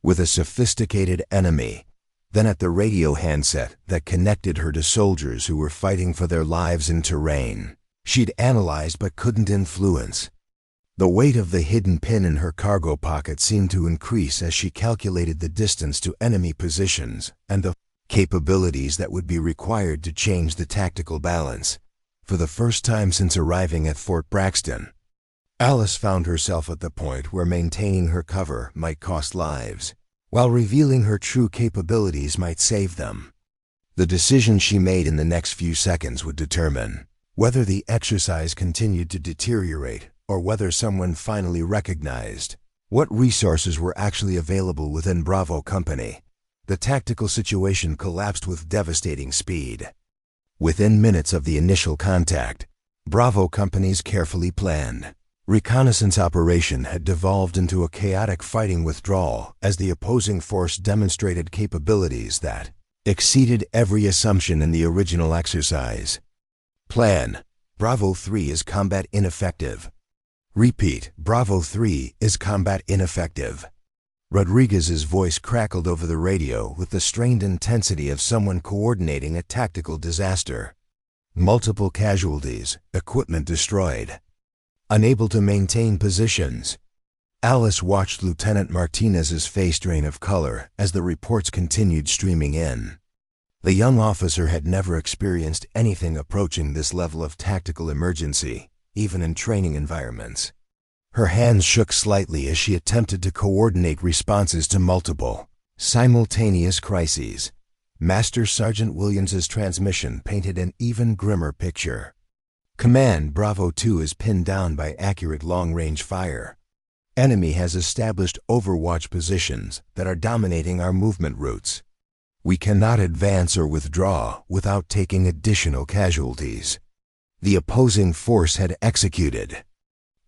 with a sophisticated enemy, then at the radio handset that connected her to soldiers who were fighting for their lives in terrain she'd analyzed but couldn't influence. The weight of the hidden pin in her cargo pocket seemed to increase as she calculated the distance to enemy positions and the capabilities that would be required to change the tactical balance. For the first time since arriving at Fort Braxton, Alice found herself at the point where maintaining her cover might cost lives, while revealing her true capabilities might save them. The decision she made in the next few seconds would determine whether the exercise continued to deteriorate or whether someone finally recognized what resources were actually available within Bravo Company. The tactical situation collapsed with devastating speed. Within minutes of the initial contact, Bravo Company's carefully planned reconnaissance operation had devolved into a chaotic fighting withdrawal as the opposing force demonstrated capabilities that exceeded every assumption in the original exercise. Plan: Bravo 3 is combat ineffective. Repeat: Bravo 3 is combat ineffective. Rodriguez's voice crackled over the radio with the strained intensity of someone coordinating a tactical disaster. Multiple casualties, equipment destroyed. Unable to maintain positions. Alice watched Lieutenant Martinez's face drain of color as the reports continued streaming in. The young officer had never experienced anything approaching this level of tactical emergency, even in training environments. Her hands shook slightly as she attempted to coordinate responses to multiple, simultaneous crises. Master Sergeant Williams's transmission painted an even grimmer picture. Command: Bravo 2 is pinned down by accurate long-range fire. Enemy has established overwatch positions that are dominating our movement routes. We cannot advance or withdraw without taking additional casualties. The opposing force had executed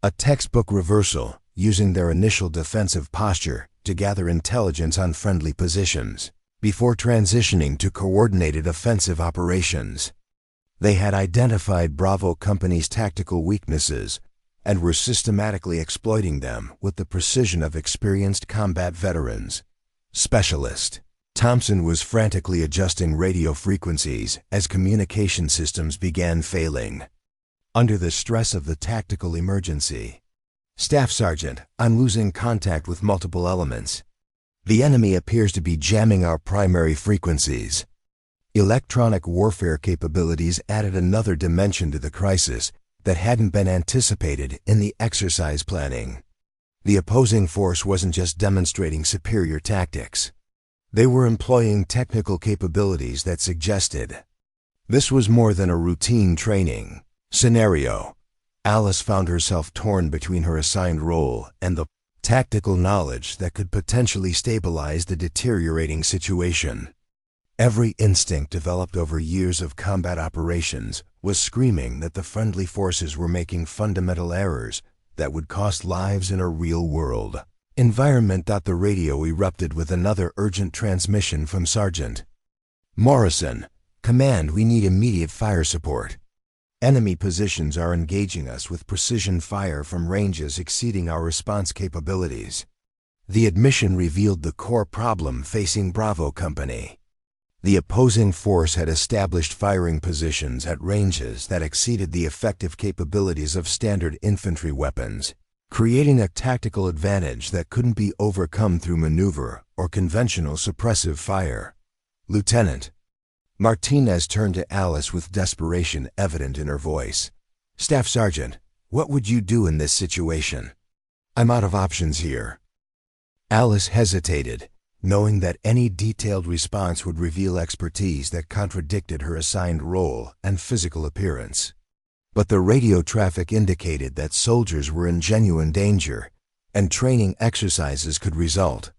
a textbook reversal, using their initial defensive posture to gather intelligence on friendly positions before transitioning to coordinated offensive operations. They had identified Bravo Company's tactical weaknesses and were systematically exploiting them with the precision of experienced combat veterans. Specialist Thompson was frantically adjusting radio frequencies as communication systems began failing. Under the stress of the tactical emergency, "Staff Sergeant, I'm losing contact with multiple elements. The enemy appears to be jamming our primary frequencies." Electronic warfare capabilities added another dimension to the crisis that hadn't been anticipated in the exercise planning. The opposing force wasn't just demonstrating superior tactics. They were employing technical capabilities that suggested this was more than a routine training scenario. Alice found herself torn between her assigned role and the tactical knowledge that could potentially stabilize the deteriorating situation. Every instinct developed over years of combat operations was screaming that the friendly forces were making fundamental errors that would cost lives in a real-world environment. The radio erupted with another urgent transmission from Sergeant Morrison. "Command, we need immediate fire support. Enemy positions are engaging us with precision fire from ranges exceeding our response capabilities." The admission revealed the core problem facing Bravo Company. The opposing force had established firing positions at ranges that exceeded the effective capabilities of standard infantry weapons, creating a tactical advantage that couldn't be overcome through maneuver or conventional suppressive fire. "Lieutenant." Martinez turned to Alice with desperation evident in her voice. "Staff Sergeant, what would you do in this situation? I'm out of options here." Alice hesitated, knowing that any detailed response would reveal expertise that contradicted her assigned role and physical appearance. But the radio traffic indicated that soldiers were in genuine danger, and training exercises could result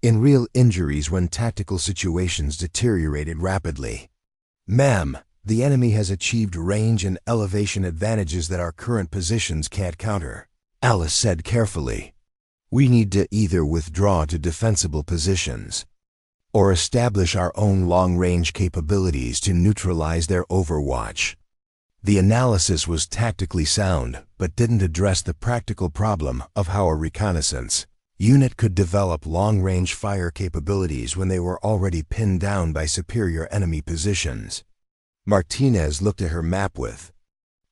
in real injuries when tactical situations deteriorated rapidly. "Ma'am, the enemy has achieved range and elevation advantages that our current positions can't counter," Alice said carefully. "We need to either withdraw to defensible positions or establish our own long-range capabilities to neutralize their overwatch." The analysis was tactically sound, but didn't address the practical problem of how a reconnaissance unit could develop long-range fire capabilities when they were already pinned down by superior enemy positions. Martinez looked at her map with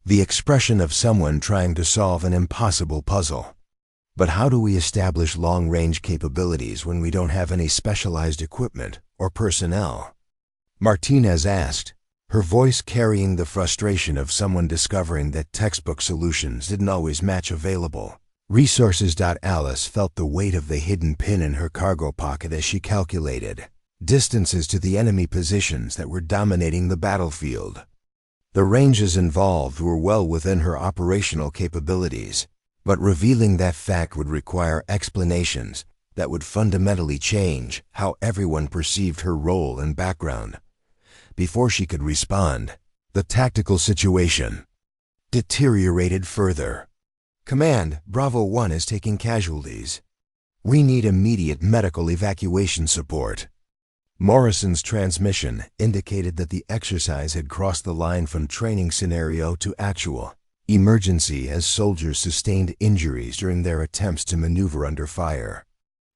the expression of someone trying to solve an impossible puzzle. "But how do we establish long-range capabilities when we don't have any specialized equipment or personnel?" Martinez asked, her voice carrying the frustration of someone discovering that textbook solutions didn't always match available resources. Alice felt the weight of the hidden pin in her cargo pocket as she calculated distances to the enemy positions that were dominating the battlefield. The ranges involved were well within her operational capabilities, but revealing that fact would require explanations that would fundamentally change how everyone perceived her role and background. Before she could respond, the tactical situation deteriorated further. "Command, Bravo 1 is taking casualties. We need immediate medical evacuation support." Morrison's transmission indicated that the exercise had crossed the line from training scenario to actual emergency as soldiers sustained injuries during their attempts to maneuver under fire.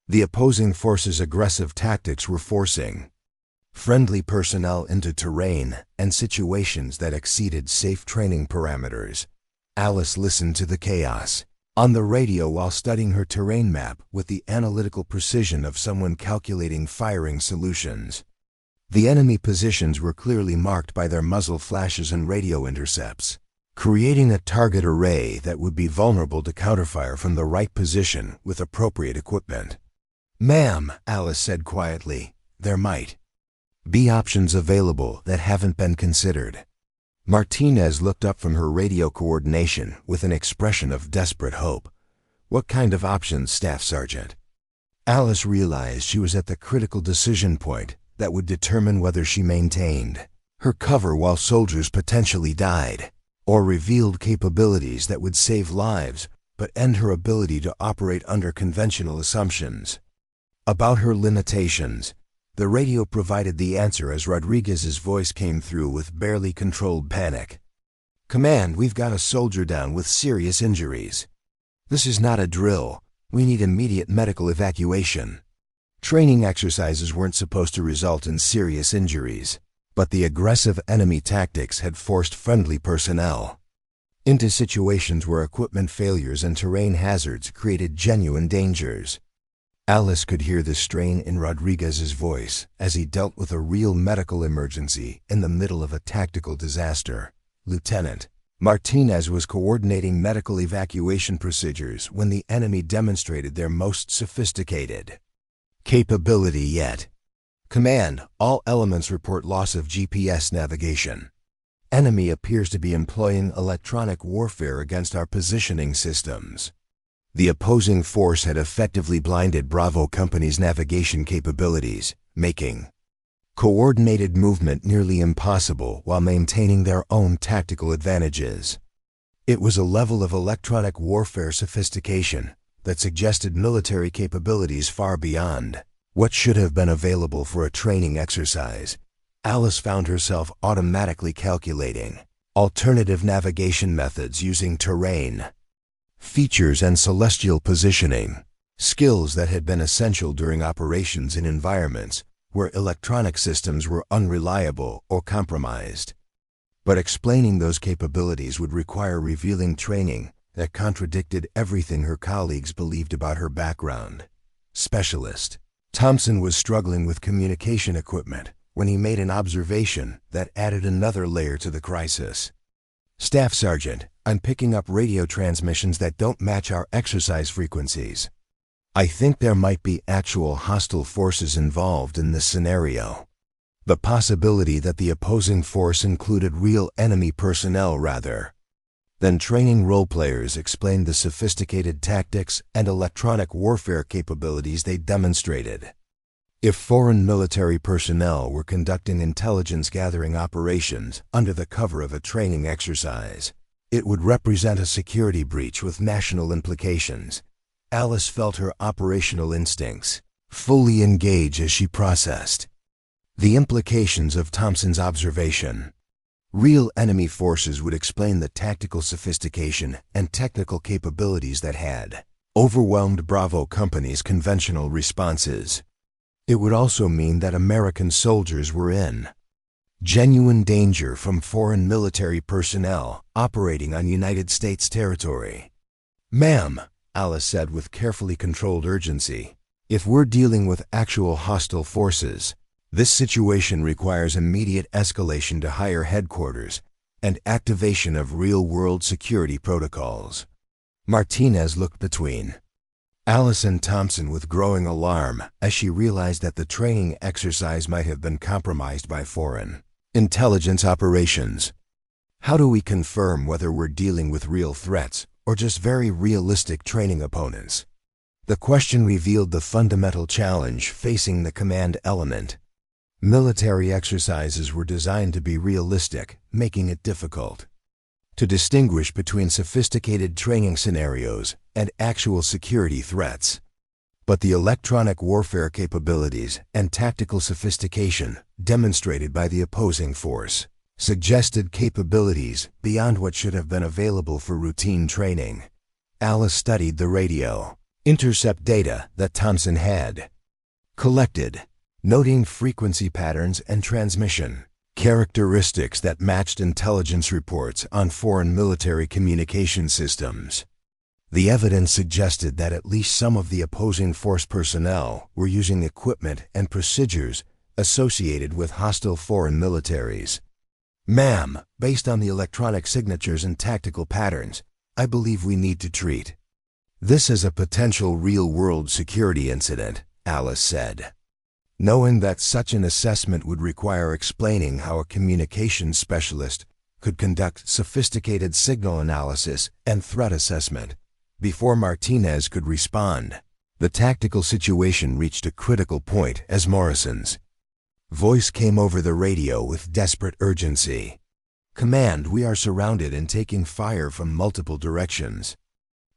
The opposing forces' aggressive tactics were forcing friendly personnel into terrain and situations that exceeded safe training parameters. Alice listened to the chaos on the radio while studying her terrain map with the analytical precision of someone calculating firing solutions. The enemy positions were clearly marked by their muzzle flashes and radio intercepts, creating a target array that would be vulnerable to counterfire from the right position with appropriate equipment. "Ma'am," Alice said quietly, "there might be options available that haven't been considered." Martinez looked up from her radio coordination with an expression of desperate hope. "What kind of options, Staff Sergeant?" Alice realized she was at the critical decision point that would determine whether she maintained her cover while soldiers potentially died, or revealed capabilities that would save lives but end her ability to operate under conventional assumptions. About her limitations, the radio provided the answer as Rodriguez's voice came through with barely controlled panic. "Command, we've got a soldier down with serious injuries. This is not a drill. We need immediate medical evacuation." Training exercises weren't supposed to result in serious injuries, but the aggressive enemy tactics had forced friendly personnel into situations where equipment failures and terrain hazards created genuine dangers. Alice could hear the strain in Rodriguez's voice as he dealt with a real medical emergency in the middle of a tactical disaster. "Lieutenant." Martinez was coordinating medical evacuation procedures when the enemy demonstrated their most sophisticated capability yet. "Command, all elements report loss of GPS navigation. Enemy appears to be employing electronic warfare against our positioning systems." The opposing force had effectively blinded Bravo Company's navigation capabilities, making coordinated movement nearly impossible while maintaining their own tactical advantages. It was a level of electronic warfare sophistication that suggested military capabilities far beyond what should have been available for a training exercise. Alice found herself automatically calculating alternative navigation methods using terrain features and celestial positioning, skills that had been essential during operations in environments where electronic systems were unreliable or compromised. But explaining those capabilities would require revealing training that contradicted everything her colleagues believed about her background. Specialist. Thompson was struggling with communication equipment when he made an observation that added another layer to the crisis. Staff Sergeant, I'm picking up radio transmissions that don't match our exercise frequencies. I think there might be actual hostile forces involved in this scenario. The possibility that the opposing force included real enemy personnel rather than training role-players explained the sophisticated tactics and electronic warfare capabilities they demonstrated. If foreign military personnel were conducting intelligence-gathering operations under the cover of a training exercise, it would represent a security breach with national implications. Alice felt her operational instincts fully engage as she processed the implications of Thompson's observation. Real enemy forces would explain the tactical sophistication and technical capabilities that had overwhelmed Bravo Company's conventional responses. It would also mean that American soldiers were in genuine danger from foreign military personnel operating on United States territory. Ma'am, Alice said with carefully controlled urgency, if we're dealing with actual hostile forces, this situation requires immediate escalation to higher headquarters and activation of real-world security protocols. Martinez looked between Alice and Thompson with growing alarm as she realized that the training exercise might have been compromised by foreign intelligence operations. How do we confirm whether we're dealing with real threats or just very realistic training opponents? The question revealed the fundamental challenge facing the command element. Military exercises were designed to be realistic, making it difficult to distinguish between sophisticated training scenarios and actual security threats. But the electronic warfare capabilities and tactical sophistication demonstrated by the opposing force suggested capabilities beyond what should have been available for routine training. Alice studied the radio intercept data that Thompson had collected, noting frequency patterns and transmission characteristics that matched intelligence reports on foreign military communication systems. The evidence suggested that at least some of the opposing force personnel were using equipment and procedures associated with hostile foreign militaries. Ma'am, based on the electronic signatures and tactical patterns, I believe we need to treat this as a potential real-world security incident, Alice said. Knowing that such an assessment would require explaining how a communications specialist could conduct sophisticated signal analysis and threat assessment before Martinez could respond, the tactical situation reached a critical point as Morrison's voice came over the radio with desperate urgency. Command, we are surrounded and taking fire from multiple directions.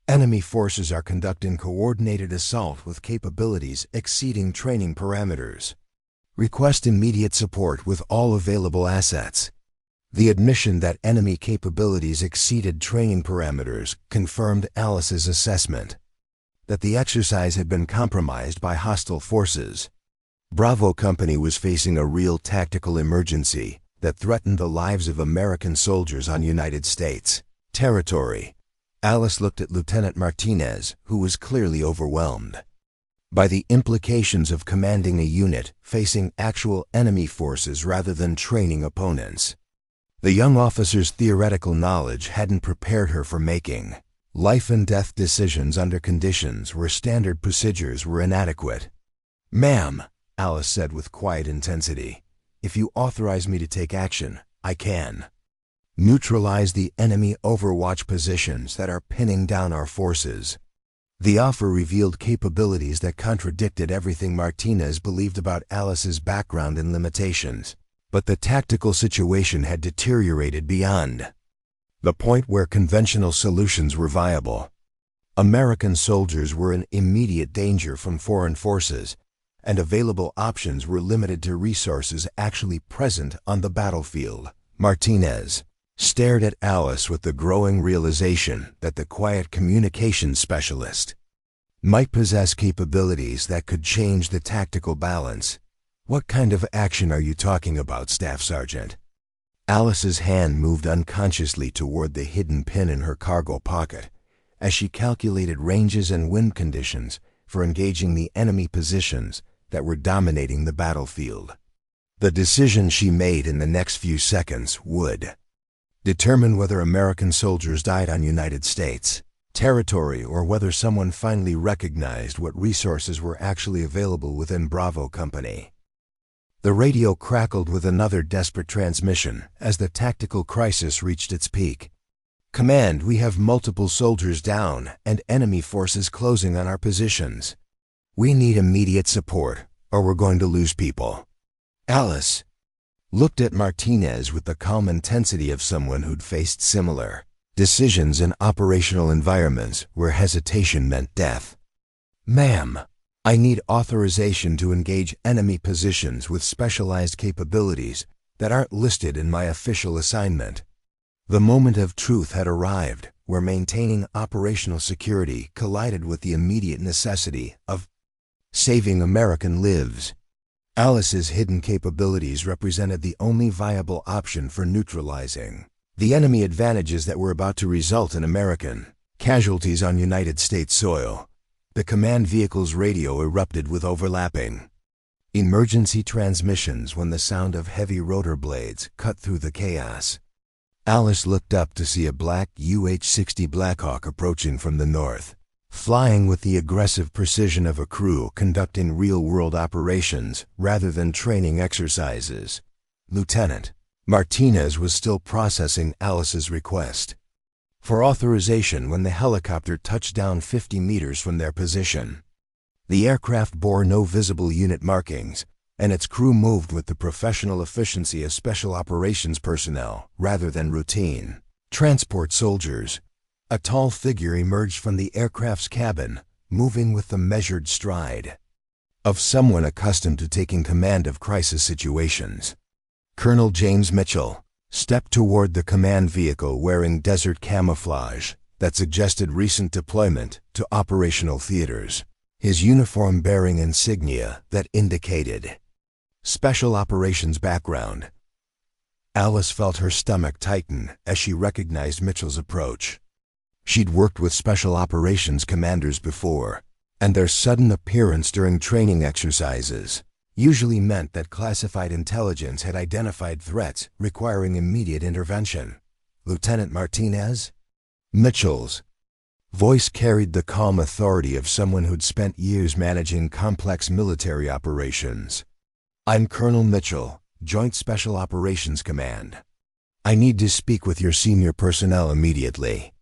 Enemy forces are conducting coordinated assault with capabilities exceeding training parameters. Request immediate support with all available assets. The admission that enemy capabilities exceeded training parameters confirmed Alice's assessment that the exercise had been compromised by hostile forces. Bravo Company was facing a real tactical emergency that threatened the lives of American soldiers on United States territory. Alice looked at Lieutenant Martinez, who was clearly overwhelmed by the implications of commanding a unit facing actual enemy forces rather than training opponents. The young officer's theoretical knowledge hadn't prepared her for making life-and-death decisions under conditions where standard procedures were inadequate. Ma'am, Alice said with quiet intensity, if you authorize me to take action, I can neutralize the enemy overwatch positions that are pinning down our forces. The offer revealed capabilities that contradicted everything Martinez believed about Alice's background and limitations, but the tactical situation had deteriorated beyond the point where conventional solutions were viable. American soldiers were in immediate danger from foreign forces, and available options were limited to resources actually present on the battlefield. Martinez stared at Alice with the growing realization that the quiet communications specialist might possess capabilities that could change the tactical balance. What kind of action are you talking about, Staff Sergeant? Alice's hand moved unconsciously toward the hidden pin in her cargo pocket, as she calculated ranges and wind conditions for engaging the enemy positions that were dominating the battlefield. The decision she made in the next few seconds would determine whether American soldiers died on United States territory or whether someone finally recognized what resources were actually available within Bravo Company. The radio crackled with another desperate transmission as the tactical crisis reached its peak. "Command, we have multiple soldiers down and enemy forces closing on our positions. We need immediate support or we're going to lose people." Alice looked at Martinez with the calm intensity of someone who'd faced similar decisions in operational environments where hesitation meant death. "Ma'am, I need authorization to engage enemy positions with specialized capabilities that aren't listed in my official assignment." The moment of truth had arrived, where maintaining operational security collided with the immediate necessity of saving American lives. Alice's hidden capabilities represented the only viable option for neutralizing the enemy advantages that were about to result in American casualties on United States soil. The command vehicle's radio erupted with overlapping emergency transmissions when the sound of heavy rotor blades cut through the chaos. Alice looked up to see a black UH-60 Blackhawk approaching from the north, flying with the aggressive precision of a crew conducting real-world operations rather than training exercises. Lieutenant Martinez was still processing Alice's request for authorization when the helicopter touched down 50 meters from their position. The aircraft bore no visible unit markings, and its crew moved with the professional efficiency of special operations personnel rather than routine transport soldiers. A tall figure emerged from the aircraft's cabin, moving with the measured stride of someone accustomed to taking command of crisis situations. Colonel James Mitchell stepped toward the command vehicle wearing desert camouflage that suggested recent deployment to operational theaters, his uniform bearing insignia that indicated special operations background. Alice felt her stomach tighten as she recognized Mitchell's approach. She'd worked with special operations commanders before, and their sudden appearance during training exercises usually meant that classified intelligence had identified threats requiring immediate intervention. "Lieutenant Martinez?" Mitchell's voice carried the calm authority of someone who'd spent years managing complex military operations. "I'm Colonel Mitchell, Joint Special Operations Command. I need to speak with your senior personnel immediately."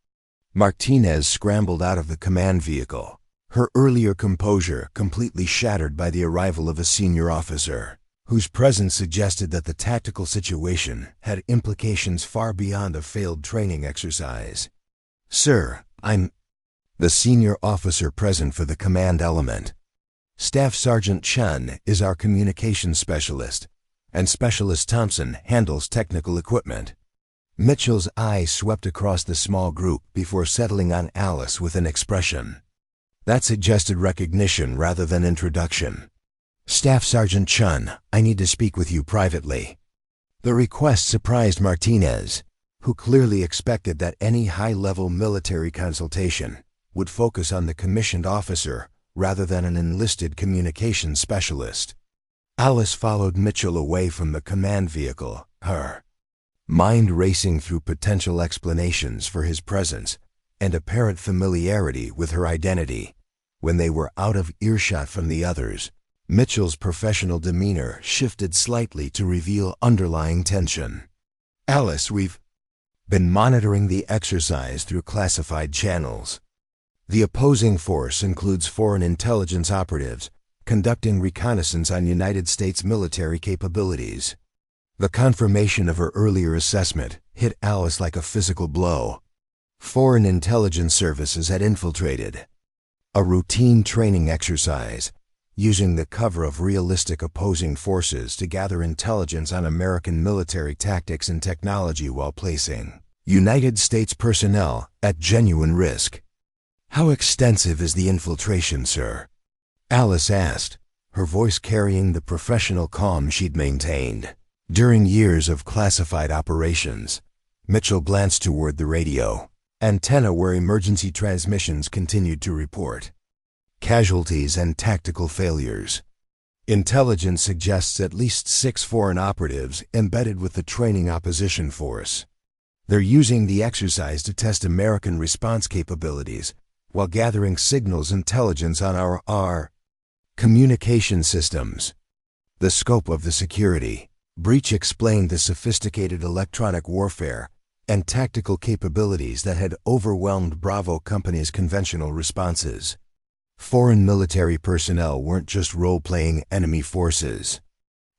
Martinez scrambled out of the command vehicle, her earlier composure completely shattered by the arrival of a senior officer, whose presence suggested that the tactical situation had implications far beyond a failed training exercise. "Sir, I'm the senior officer present for the command element. Staff Sergeant Chun is our communications specialist, and Specialist Thompson handles technical equipment." Mitchell's eyes swept across the small group before settling on Alice with an expression that suggested recognition rather than introduction. "Staff Sergeant Chun, I need to speak with you privately." The request surprised Martinez, who clearly expected that any high-level military consultation would focus on the commissioned officer rather than an enlisted communications specialist. Alice followed Mitchell away from the command vehicle, her mind racing through potential explanations for his presence and apparent familiarity with her identity. When they were out of earshot from the others, Mitchell's professional demeanor shifted slightly to reveal underlying tension. "Alice, we've been monitoring the exercise through classified channels. The opposing force includes foreign intelligence operatives conducting reconnaissance on United States military capabilities." The confirmation of her earlier assessment hit Alice like a physical blow. Foreign intelligence services had infiltrated a routine training exercise, using the cover of realistic opposing forces to gather intelligence on American military tactics and technology while placing United States personnel at genuine risk. "How extensive is the infiltration, sir?" Alice asked, her voice carrying the professional calm she'd maintained during years of classified operations. Mitchell glanced toward the radio. Antenna where emergency transmissions continued to report. Casualties and tactical failures. Intelligence suggests at least 6 foreign operatives embedded with the training opposition force. They're using the exercise to test American response capabilities while gathering signals intelligence on our communication systems. The scope of the security breach explained the sophisticated electronic warfare and tactical capabilities that had overwhelmed Bravo Company's conventional responses. Foreign military personnel weren't just role-playing enemy forces.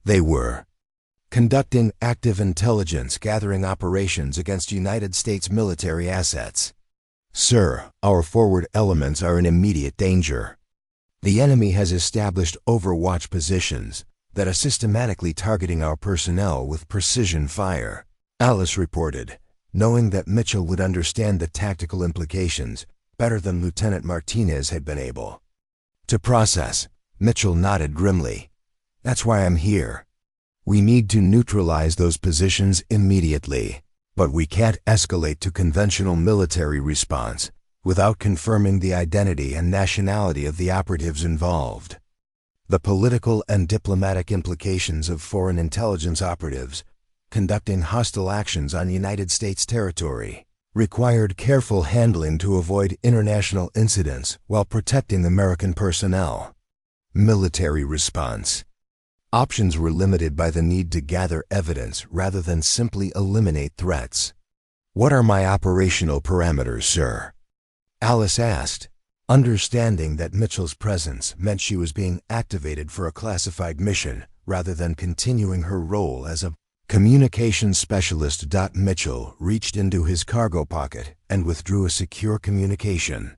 They were conducting active intelligence-gathering operations against United States military assets. Sir, our forward elements are in immediate danger. The enemy has established overwatch positions that are systematically targeting our personnel with precision fire, Alice reported, knowing that Mitchell would understand the tactical implications better than Lieutenant Martinez had been able to process. Mitchell nodded grimly. That's why I'm here. We need to neutralize those positions immediately, but we can't escalate to conventional military response without confirming the identity and nationality of the operatives involved. The political and diplomatic implications of foreign intelligence operatives conducting hostile actions on United States territory required careful handling to avoid international incidents while protecting American personnel. Military response. Options were limited by the need to gather evidence rather than simply eliminate threats. What are my operational parameters, sir? Alice asked, understanding that Mitchell's presence meant she was being activated for a classified mission rather than continuing her role as a communications specialist. Mitchell reached into his cargo pocket and withdrew a secure communication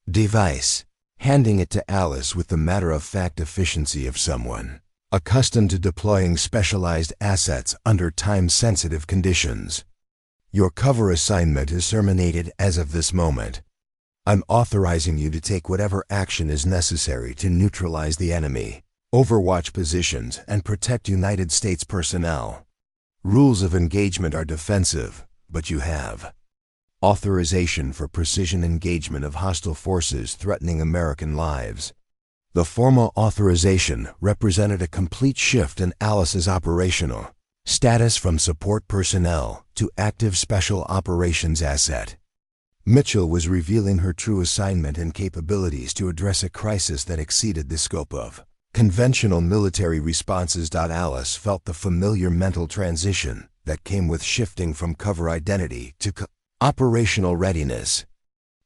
device, handing it to Alice with the matter-of-fact efficiency of someone accustomed to deploying specialized assets under time-sensitive conditions. Your cover assignment is terminated as of this moment. I'm authorizing you to take whatever action is necessary to neutralize the enemy, overwatch positions, and protect United States personnel. Rules of engagement are defensive, but you have authorization for precision engagement of hostile forces threatening American lives. The formal authorization represented a complete shift in Alice's operational status from support personnel to active special operations asset. Mitchell was revealing her true assignment and capabilities to address a crisis that exceeded the scope of conventional military responses. Alice felt the familiar mental transition that came with shifting from cover identity to operational readiness.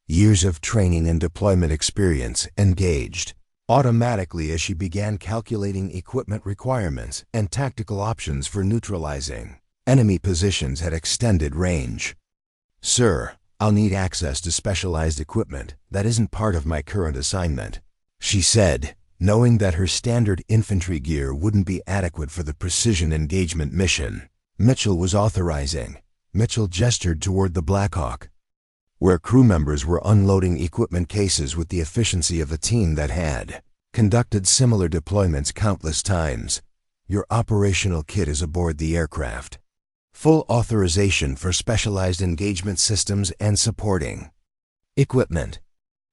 Years of training and deployment experience engaged automatically as she began calculating equipment requirements and tactical options for neutralizing enemy positions at extended range. Sir, I'll need access to specialized equipment that isn't part of my current assignment, she said, knowing that her standard infantry gear wouldn't be adequate for the precision engagement mission Mitchell was authorizing. Mitchell gestured toward the Blackhawk, where crew members were unloading equipment cases with the efficiency of a team that had conducted similar deployments countless times. Your operational kit is aboard the aircraft. Full authorization for specialized engagement systems and supporting equipment.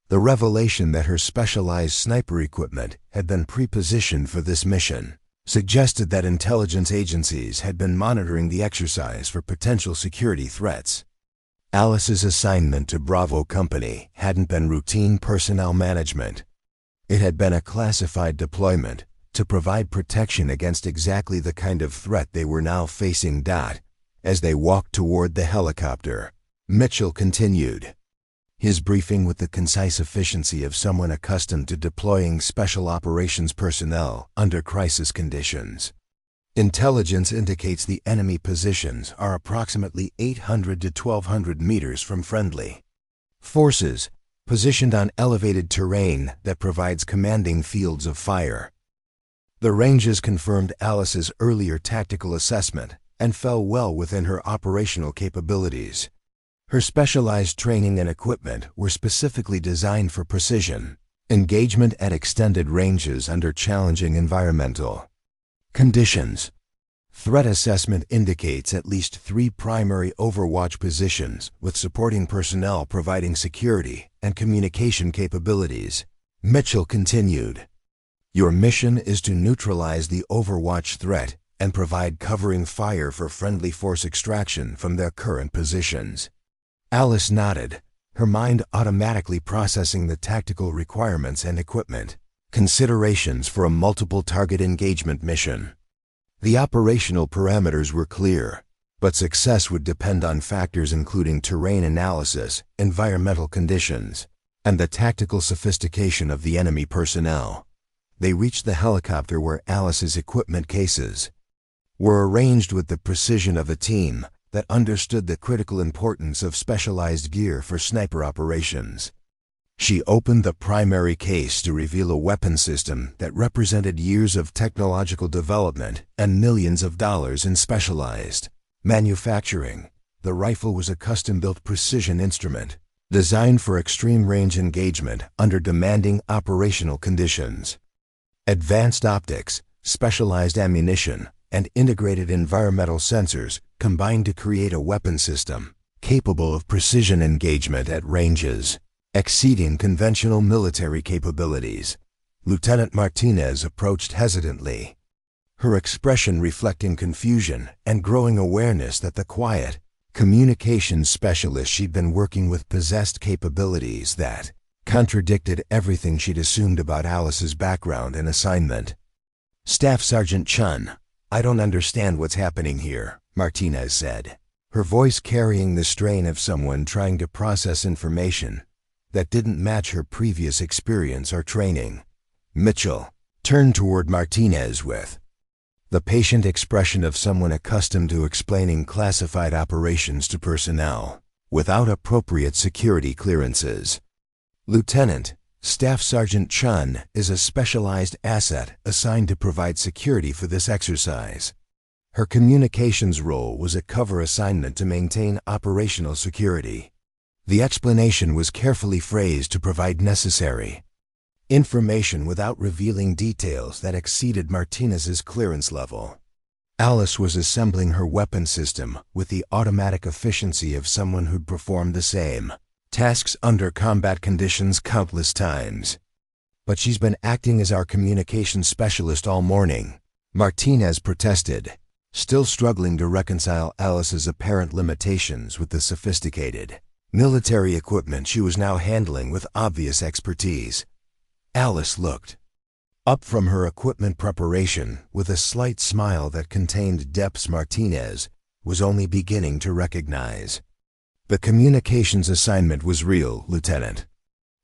The revelation that her specialized sniper equipment had been pre-positioned for this mission suggested that intelligence agencies had been monitoring the exercise for potential security threats. Alice's assignment to Bravo Company hadn't been routine personnel management. It had been a classified deployment to provide protection against exactly the kind of threat they were now facing. As they walked toward the helicopter, Mitchell continued his briefing with the concise efficiency of someone accustomed to deploying special operations personnel under crisis conditions. Intelligence indicates the enemy positions are approximately 800 to 1,200 meters from friendly forces, positioned on elevated terrain that provides commanding fields of fire. The ranges confirmed Alice's earlier tactical assessment and fell well within her operational capabilities. Her specialized training and equipment were specifically designed for precision engagement at extended ranges under challenging environmental conditions. Threat assessment indicates at least 3 primary overwatch positions, with supporting personnel providing security and communication capabilities. Mitchell continued. Your mission is to neutralize the overwatch threat and provide covering fire for friendly force extraction from their current positions. Alice nodded, her mind automatically processing the tactical requirements and equipment. Considerations for a multiple target engagement mission. The operational parameters were clear, but success would depend on factors including terrain analysis, environmental conditions, and the tactical sophistication of the enemy personnel. They reached the helicopter where Alice's equipment cases were arranged with the precision of a team that understood the critical importance of specialized gear for sniper operations. She opened the primary case to reveal a weapon system that represented years of technological development and millions of dollars in specialized manufacturing. The rifle was a custom-built precision instrument, designed for extreme range engagement under demanding operational conditions. Advanced optics, specialized ammunition, and integrated environmental sensors combined to create a weapon system capable of precision engagement at ranges exceeding conventional military capabilities. Lieutenant Martinez approached hesitantly, her expression reflecting confusion and growing awareness that the quiet communications specialist she'd been working with possessed capabilities that contradicted everything she'd assumed about Alice's background and assignment. Staff Sergeant Chun, I don't understand what's happening here, Martinez said, her voice carrying the strain of someone trying to process information that didn't match her previous experience or training. Mitchell turned toward Martinez with the patient expression of someone accustomed to explaining classified operations to personnel without appropriate security clearances. Lieutenant, Staff Sergeant Chun is a specialized asset assigned to provide security for this exercise. Her communications role was a cover assignment to maintain operational security. The explanation was carefully phrased to provide necessary information without revealing details that exceeded Martinez's clearance level. Alice was assembling her weapon system with the automatic efficiency of someone who'd performed the same tasks under combat conditions countless times. But she's been acting as our communications specialist all morning, Martinez protested, still struggling to reconcile Alice's apparent limitations with the sophisticated military equipment she was now handling with obvious expertise. Alice looked up from her equipment preparation with a slight smile that contained depths Martinez was only beginning to recognize. The communications assignment was real, Lieutenant,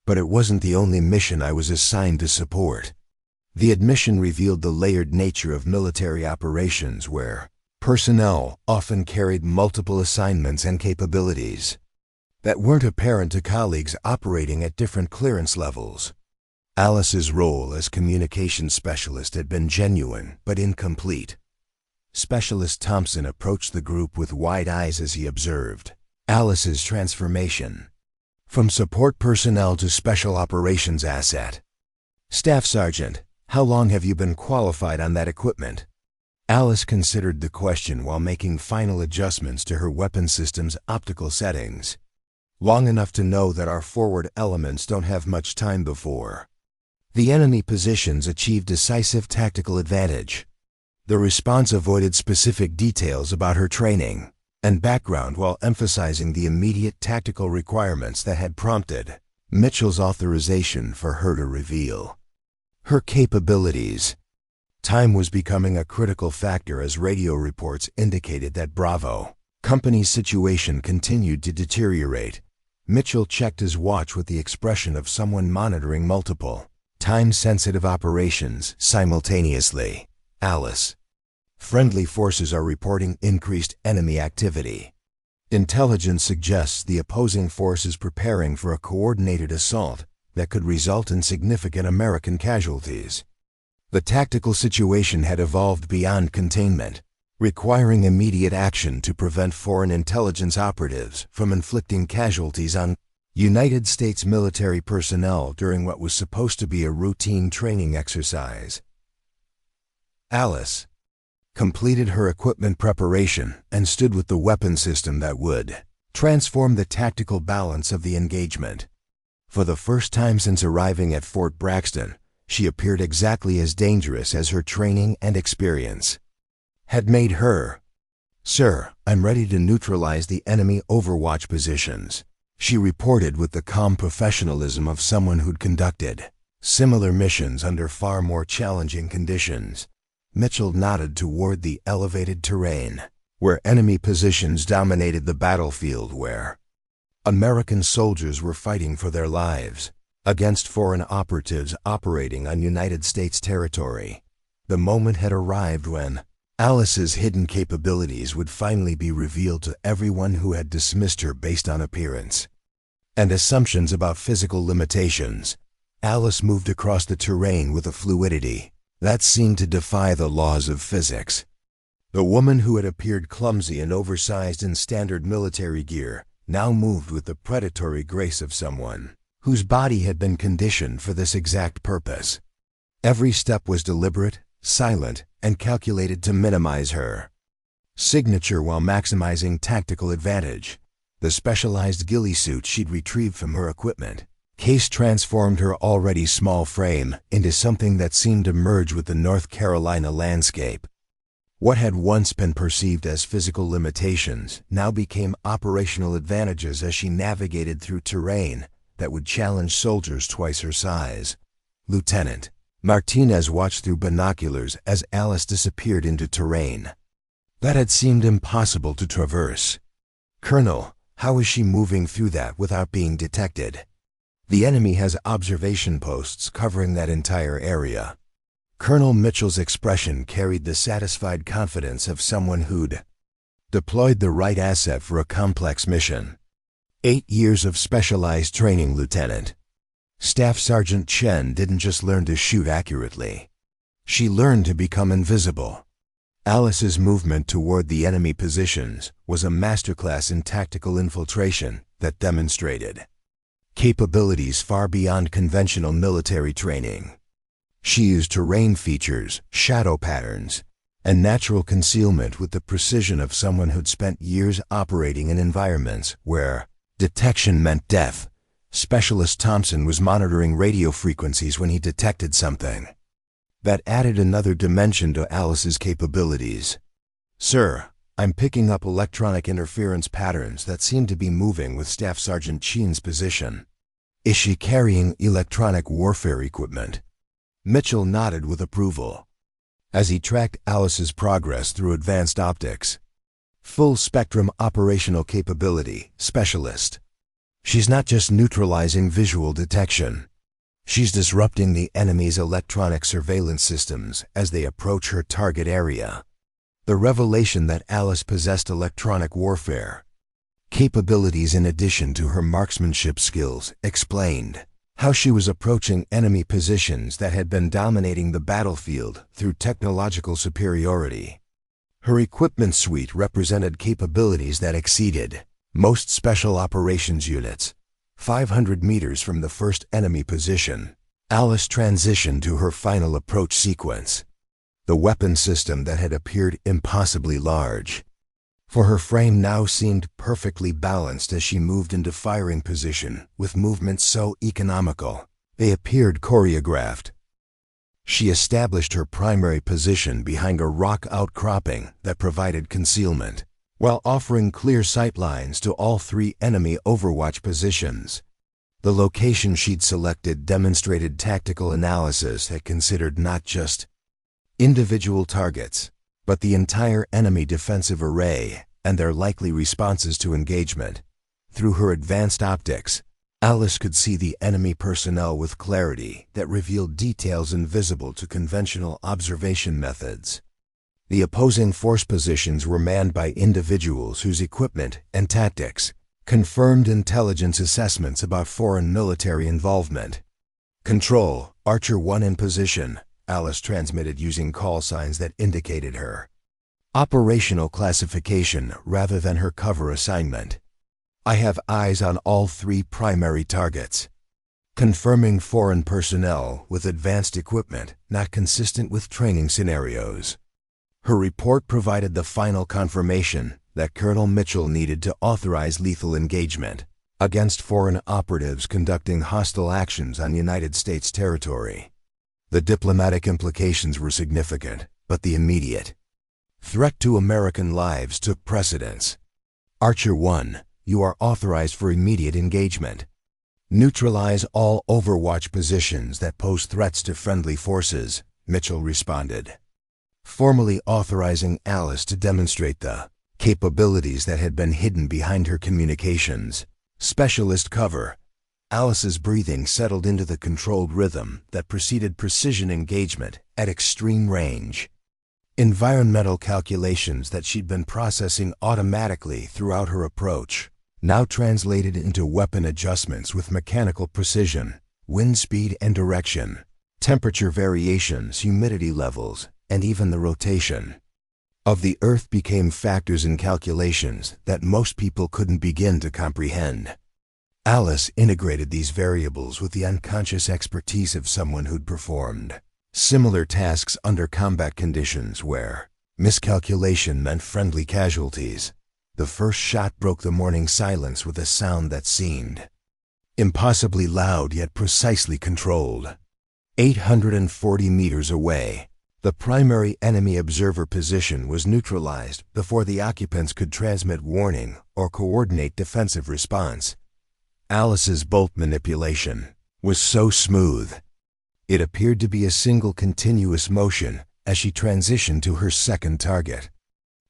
but it wasn't the only mission I was assigned to support. The admission revealed the layered nature of military operations where personnel often carried multiple assignments and capabilities that weren't apparent to colleagues operating at different clearance levels. Alice's role as communications specialist had been genuine but incomplete. Specialist Thompson approached the group with wide eyes as he observed Alice's transformation from support personnel to special operations asset. Staff Sergeant, how long have you been qualified on that equipment? Alice considered the question while making final adjustments to her weapon system's optical settings. Long enough to know that our forward elements don't have much time before the enemy positions achieve decisive tactical advantage. The response avoided specific details about her training and background while emphasizing the immediate tactical requirements that had prompted Mitchell's authorization for her to reveal her capabilities. Time was becoming a critical factor as radio reports indicated that Bravo company's situation continued to deteriorate. Mitchell checked his watch with the expression of someone monitoring multiple time-sensitive operations simultaneously. Alice, friendly forces are reporting increased enemy activity. Intelligence suggests the opposing force is preparing for a coordinated assault that could result in significant American casualties. The tactical situation had evolved beyond containment, requiring immediate action to prevent foreign intelligence operatives from inflicting casualties on United States military personnel during what was supposed to be a routine training exercise. Alice, completed her equipment preparation, and stood with the weapon system that would transform the tactical balance of the engagement. For the first time since arriving at Fort Braxton, she appeared exactly as dangerous as her training and experience had made her. "Sir, I'm ready to neutralize the enemy overwatch positions," she reported with the calm professionalism of someone who'd conducted similar missions under far more challenging conditions. Mitchell nodded toward the elevated terrain, where enemy positions dominated the battlefield, where American soldiers were fighting for their lives against foreign operatives operating on United States territory. The moment had arrived when Alice's hidden capabilities would finally be revealed to everyone who had dismissed her based on appearance and assumptions about physical limitations. Alice moved across the terrain with a fluidity that seemed to defy the laws of physics. The woman who had appeared clumsy and oversized in standard military gear now moved with the predatory grace of someone whose body had been conditioned for this exact purpose. Every step was deliberate, silent, and calculated to minimize her signature while maximizing tactical advantage. The specialized ghillie suit she'd retrieved from her equipment case transformed her already small frame into something that seemed to merge with the North Carolina landscape. What had once been perceived as physical limitations now became operational advantages as she navigated through terrain that would challenge soldiers twice her size. Lieutenant Martinez watched through binoculars as Alice disappeared into terrain that had seemed impossible to traverse. "Colonel, how is she moving through that without being detected? The enemy has observation posts covering that entire area." Colonel Mitchell's expression carried the satisfied confidence of someone who'd deployed the right asset for a complex mission. 8 years of specialized training, Lieutenant. Staff Sergeant Chen didn't just learn to shoot accurately. She learned to become invisible. Alice's movement toward the enemy positions was a masterclass in tactical infiltration that demonstrated capabilities far beyond conventional military training. She used terrain features, shadow patterns, and natural concealment with the precision of someone who'd spent years operating in environments where detection meant death. Specialist Thompson was monitoring radio frequencies when he detected something that added another dimension to Alice's capabilities. "Sir, I'm picking up electronic interference patterns that seem to be moving with Staff Sergeant Chen's position. Is she carrying electronic warfare equipment?" Mitchell nodded with approval as he tracked Alice's progress through advanced optics. "Full-spectrum operational capability, specialist. She's not just neutralizing visual detection. She's disrupting the enemy's electronic surveillance systems as they approach her target area." The revelation that Alice possessed electronic warfare capabilities in addition to her marksmanship skills explained how she was approaching enemy positions that had been dominating the battlefield through technological superiority. Her equipment suite represented capabilities that exceeded most special operations units. 500 meters from the first enemy position, Alice transitioned to her final approach sequence. The weapon system that had appeared impossibly large for her frame now seemed perfectly balanced as she moved into firing position with movements so economical they appeared choreographed. She established her primary position behind a rock outcropping that provided concealment, while offering clear sight lines to all 3 enemy overwatch positions. The location she'd selected demonstrated tactical analysis that considered not just individual targets, but the entire enemy defensive array and their likely responses to engagement. Through her advanced optics, Alice could see the enemy personnel with clarity that revealed details invisible to conventional observation methods. The opposing force positions were manned by individuals whose equipment and tactics confirmed intelligence assessments about foreign military involvement. "Control, Archer 1 in position," Alice transmitted using call signs that indicated her operational classification rather than her cover assignment. "I have eyes on all 3 primary targets." Confirming foreign personnel with advanced equipment not consistent with training scenarios. Her report provided the final confirmation that Colonel Mitchell needed to authorize lethal engagement against foreign operatives conducting hostile actions on United States territory. The diplomatic implications were significant, but the immediate threat to American lives took precedence. Archer 1, you are authorized for immediate engagement. Neutralize all Overwatch positions that pose threats to friendly forces, Mitchell responded, formally authorizing Alice to demonstrate the capabilities that had been hidden behind her communications. Specialist cover. Alice's breathing settled into the controlled rhythm that preceded precision engagement at extreme range. Environmental calculations that she'd been processing automatically throughout her approach now translated into weapon adjustments with mechanical precision, wind speed and direction, temperature variations, humidity levels, and even the rotation of the Earth became factors in calculations that most people couldn't begin to comprehend. Alice integrated these variables with the unconscious expertise of someone who'd performed similar tasks under combat conditions where miscalculation meant friendly casualties. The first shot broke the morning silence with a sound that seemed impossibly loud yet precisely controlled. 840 meters away, the primary enemy observer position was neutralized before the occupants could transmit warning or coordinate defensive response. Alice's bolt manipulation was so smooth. It appeared to be a single continuous motion as she transitioned to her second target.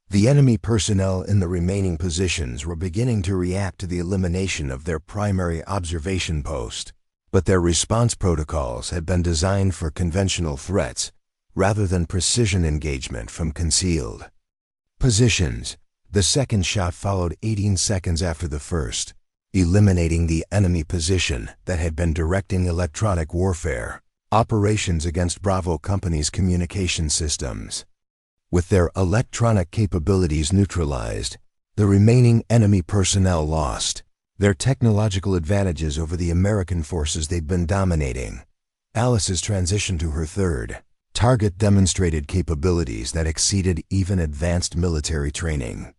The enemy personnel in the remaining positions were beginning to react to the elimination of their primary observation post, but their response protocols had been designed for conventional threats rather than precision engagement from concealed positions. The second shot followed 18 seconds after the first, eliminating the enemy position that had been directing electronic warfare operations against Bravo Company's communication systems. With their electronic capabilities neutralized, the remaining enemy personnel lost their technological advantages over the American forces they'd been dominating. Alice's transition to her third target demonstrated capabilities that exceeded even advanced military training.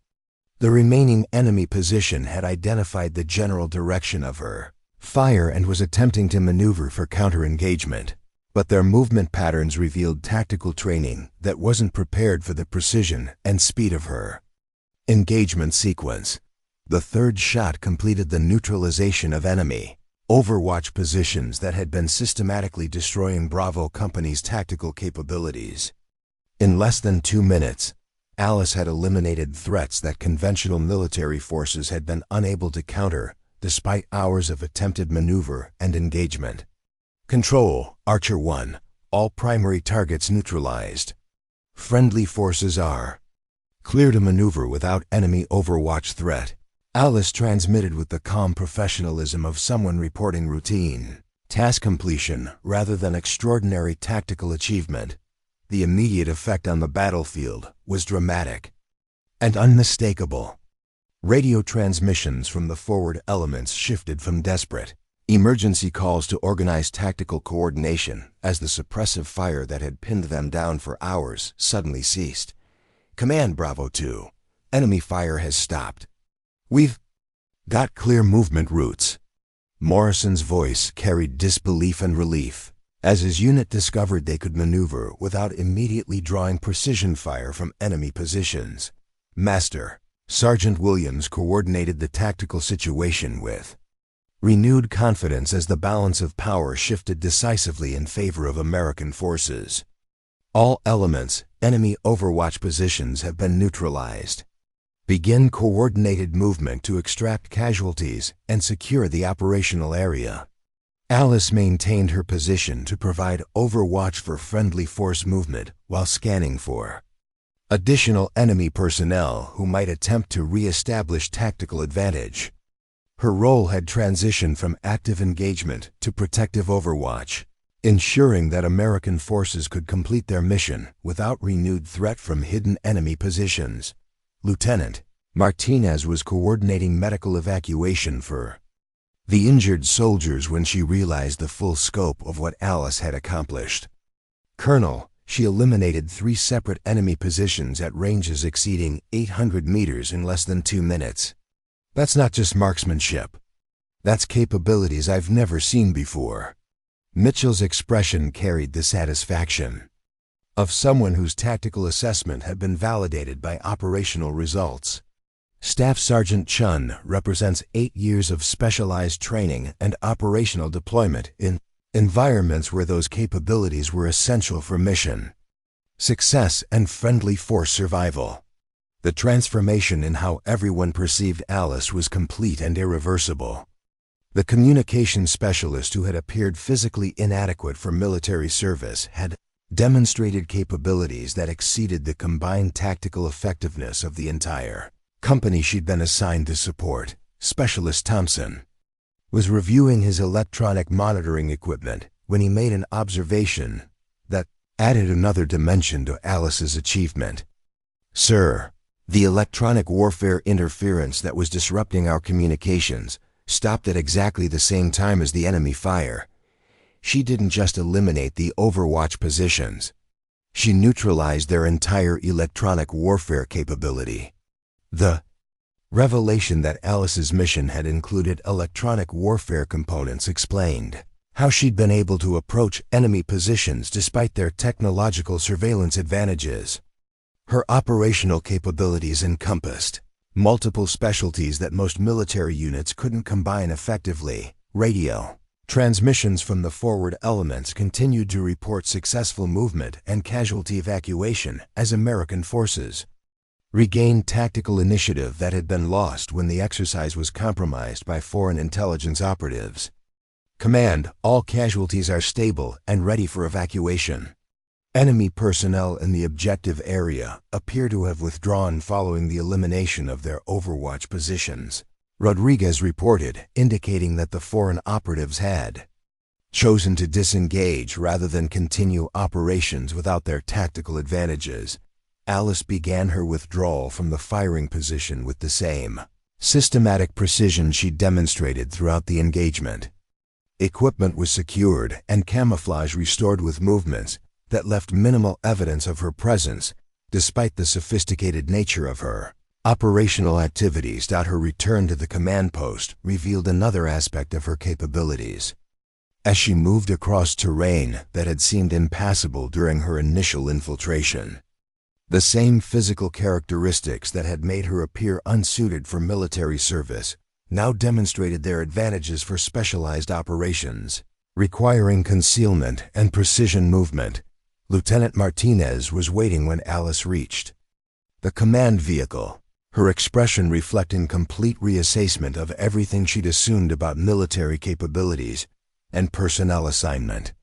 The remaining enemy position had identified the general direction of her fire and was attempting to maneuver for counter-engagement, but their movement patterns revealed tactical training that wasn't prepared for the precision and speed of her engagement sequence. The third shot completed the neutralization of enemy Overwatch positions that had been systematically destroying Bravo Company's tactical capabilities. In less than 2 minutes, Alice had eliminated threats that conventional military forces had been unable to counter, despite hours of attempted maneuver and engagement. Control, Archer 1, all primary targets neutralized. Friendly forces are clear to maneuver without enemy Overwatch threat. Alice transmitted with the calm professionalism of someone reporting routine task completion rather than extraordinary tactical achievement. The immediate effect on the battlefield was dramatic and unmistakable. Radio transmissions from the forward elements shifted from desperate emergency calls to organized tactical coordination as the suppressive fire that had pinned them down for hours suddenly ceased. Command Bravo 2, enemy fire has stopped. We've got clear movement routes. Morrison's voice carried disbelief and relief as his unit discovered they could maneuver without immediately drawing precision fire from enemy positions. Master, Sergeant Williams coordinated the tactical situation with renewed confidence as the balance of power shifted decisively in favor of American forces. All elements, enemy Overwatch positions have been neutralized. Begin coordinated movement to extract casualties and secure the operational area. Alice maintained her position to provide overwatch for friendly force movement while scanning for additional enemy personnel who might attempt to re-establish tactical advantage. Her role had transitioned from active engagement to protective overwatch, ensuring that American forces could complete their mission without renewed threat from hidden enemy positions. Lieutenant Martinez was coordinating medical evacuation for the injured soldiers when she realized the full scope of what Alice had accomplished. Colonel, She eliminated 3 separate enemy positions at ranges exceeding 800 meters in less than 2 minutes. That's not just marksmanship. That's capabilities I've never seen before. Mitchell's expression carried the satisfaction of someone whose tactical assessment had been validated by operational results. Staff Sergeant Chun represents 8 years of specialized training and operational deployment in environments where those capabilities were essential for mission success and friendly force survival. The transformation in how everyone perceived Alice was complete and irreversible. The communication specialist who had appeared physically inadequate for military service had demonstrated capabilities that exceeded the combined tactical effectiveness of the entire company she'd been assigned to support. Specialist Thompson was reviewing his electronic monitoring equipment when he made an observation that added another dimension to Alice's achievement. "Sir, the electronic warfare interference that was disrupting our communications stopped at exactly the same time as the enemy fire. She didn't just eliminate the overwatch positions. She neutralized their entire electronic warfare capability." The revelation that Alice's mission had included electronic warfare components explained how she'd been able to approach enemy positions despite their technological surveillance advantages. Her operational capabilities encompassed multiple specialties that most military units couldn't combine effectively. Radio transmissions from the forward elements continued to report successful movement and casualty evacuation as American forces regained tactical initiative that had been lost when the exercise was compromised by foreign intelligence operatives. "Command, all casualties are stable and ready for evacuation. Enemy personnel in the objective area appear to have withdrawn following the elimination of their overwatch positions," Rodriguez reported, indicating that the foreign operatives had chosen to disengage rather than continue operations without their tactical advantages. Alice began her withdrawal from the firing position with the same systematic precision she demonstrated throughout the engagement. Equipment was secured and camouflage restored with movements that left minimal evidence of her presence, despite the sophisticated nature of her operational activities. Her return to the command post revealed another aspect of her capabilities. As she moved across terrain that had seemed impassable during her initial infiltration, the same physical characteristics that had made her appear unsuited for military service now demonstrated their advantages for specialized operations, requiring concealment and precision movement. Lieutenant Martinez was waiting when Alice reached the command vehicle, her expression reflecting complete reassessment of everything she'd assumed about military capabilities and personnel assignment.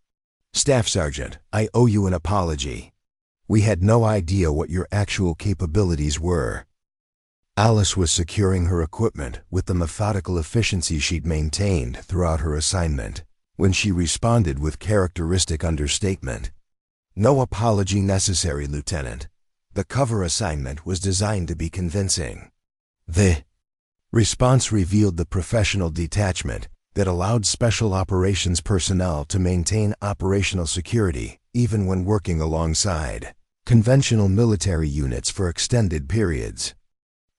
"Staff Sergeant, I owe you an apology. We had no idea what your actual capabilities were." Alice was securing her equipment with the methodical efficiency she'd maintained throughout her assignment when she responded with characteristic understatement. "No apology necessary, Lieutenant. The cover assignment was designed to be convincing." The response revealed the professional detachment that allowed special operations personnel to maintain operational security even when working alongside conventional military units for extended periods.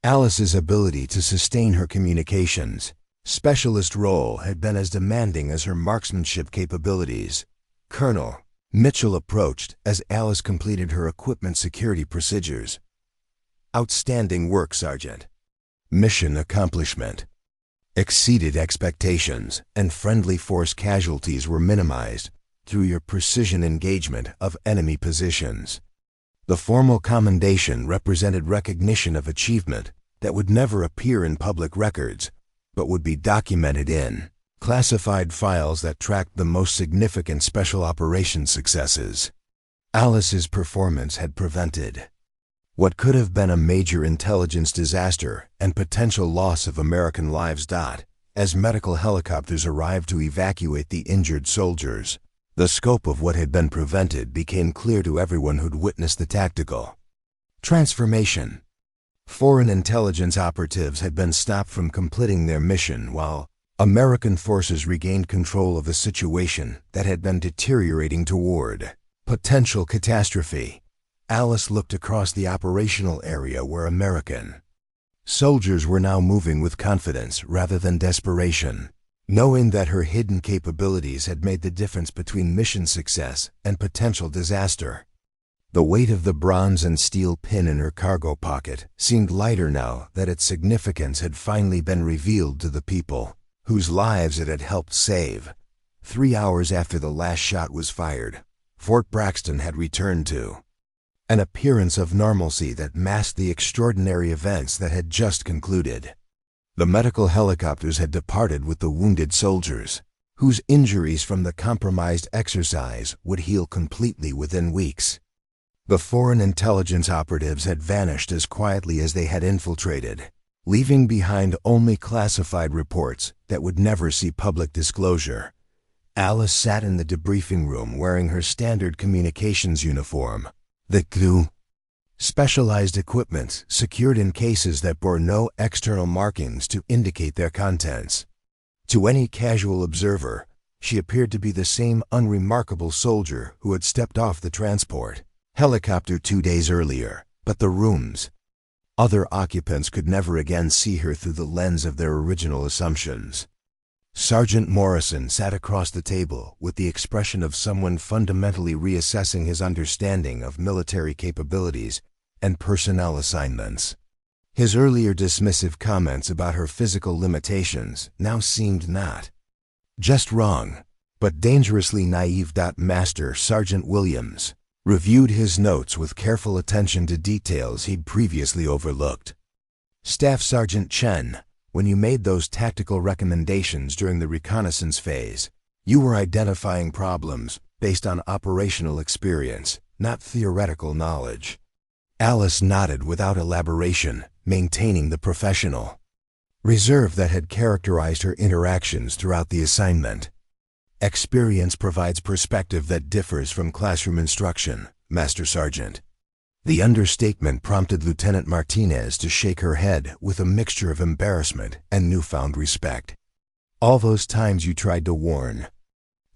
Alice's ability to sustain her communications specialist role had been as demanding as her marksmanship capabilities. Colonel Mitchell approached as Alice completed her equipment security procedures. "Outstanding work, Sergeant. Mission accomplishment exceeded expectations, and friendly force casualties were minimized through your precision engagement of enemy positions." The formal commendation represented recognition of achievement that would never appear in public records, but would be documented in classified files that tracked the most significant special operations successes. Alice's performance had prevented what could have been a major intelligence disaster and potential loss of American lives. As medical helicopters arrived to evacuate the injured soldiers, the scope of what had been prevented became clear to everyone who'd witnessed the tactical transformation. Foreign intelligence operatives had been stopped from completing their mission while American forces regained control of a situation that had been deteriorating toward Potential catastrophe. Alice looked across the operational area where American soldiers were now moving with confidence rather than desperation, knowing that her hidden capabilities had made the difference between mission success and potential disaster. The weight of the bronze and steel pin in her cargo pocket seemed lighter now that its significance had finally been revealed to the people whose lives it had helped save. 3 hours after the last shot was fired, Fort Braxton had returned to an appearance of normalcy that masked the extraordinary events that had just concluded. The medical helicopters had departed with the wounded soldiers, whose injuries from the compromised exercise would heal completely within weeks. The foreign intelligence operatives had vanished as quietly as they had infiltrated, leaving behind only classified reports that would never see public disclosure. Alice sat in the debriefing room wearing her standard communications uniform, the glue, specialized equipment secured in cases that bore no external markings to indicate their contents. To any casual observer, she appeared to be the same unremarkable soldier who had stepped off the transport helicopter 2 days earlier, but the room's other occupants could never again see her through the lens of their original assumptions. Sergeant Morrison sat across the table with the expression of someone fundamentally reassessing his understanding of military capabilities and personnel assignments. His earlier dismissive comments about her physical limitations now seemed not just wrong, but dangerously naive. Master Sergeant Williams reviewed his notes with careful attention to details he'd previously overlooked. Staff Sergeant Chen, when you made those tactical recommendations during the reconnaissance phase, you were identifying problems based on operational experience, not theoretical knowledge. Alice nodded without elaboration, maintaining the professional reserve that had characterized her interactions throughout the assignment. Experience provides perspective that differs from classroom instruction, Master Sergeant. The understatement prompted Lieutenant Martinez to shake her head with a mixture of embarrassment and newfound respect. All those times you tried to warn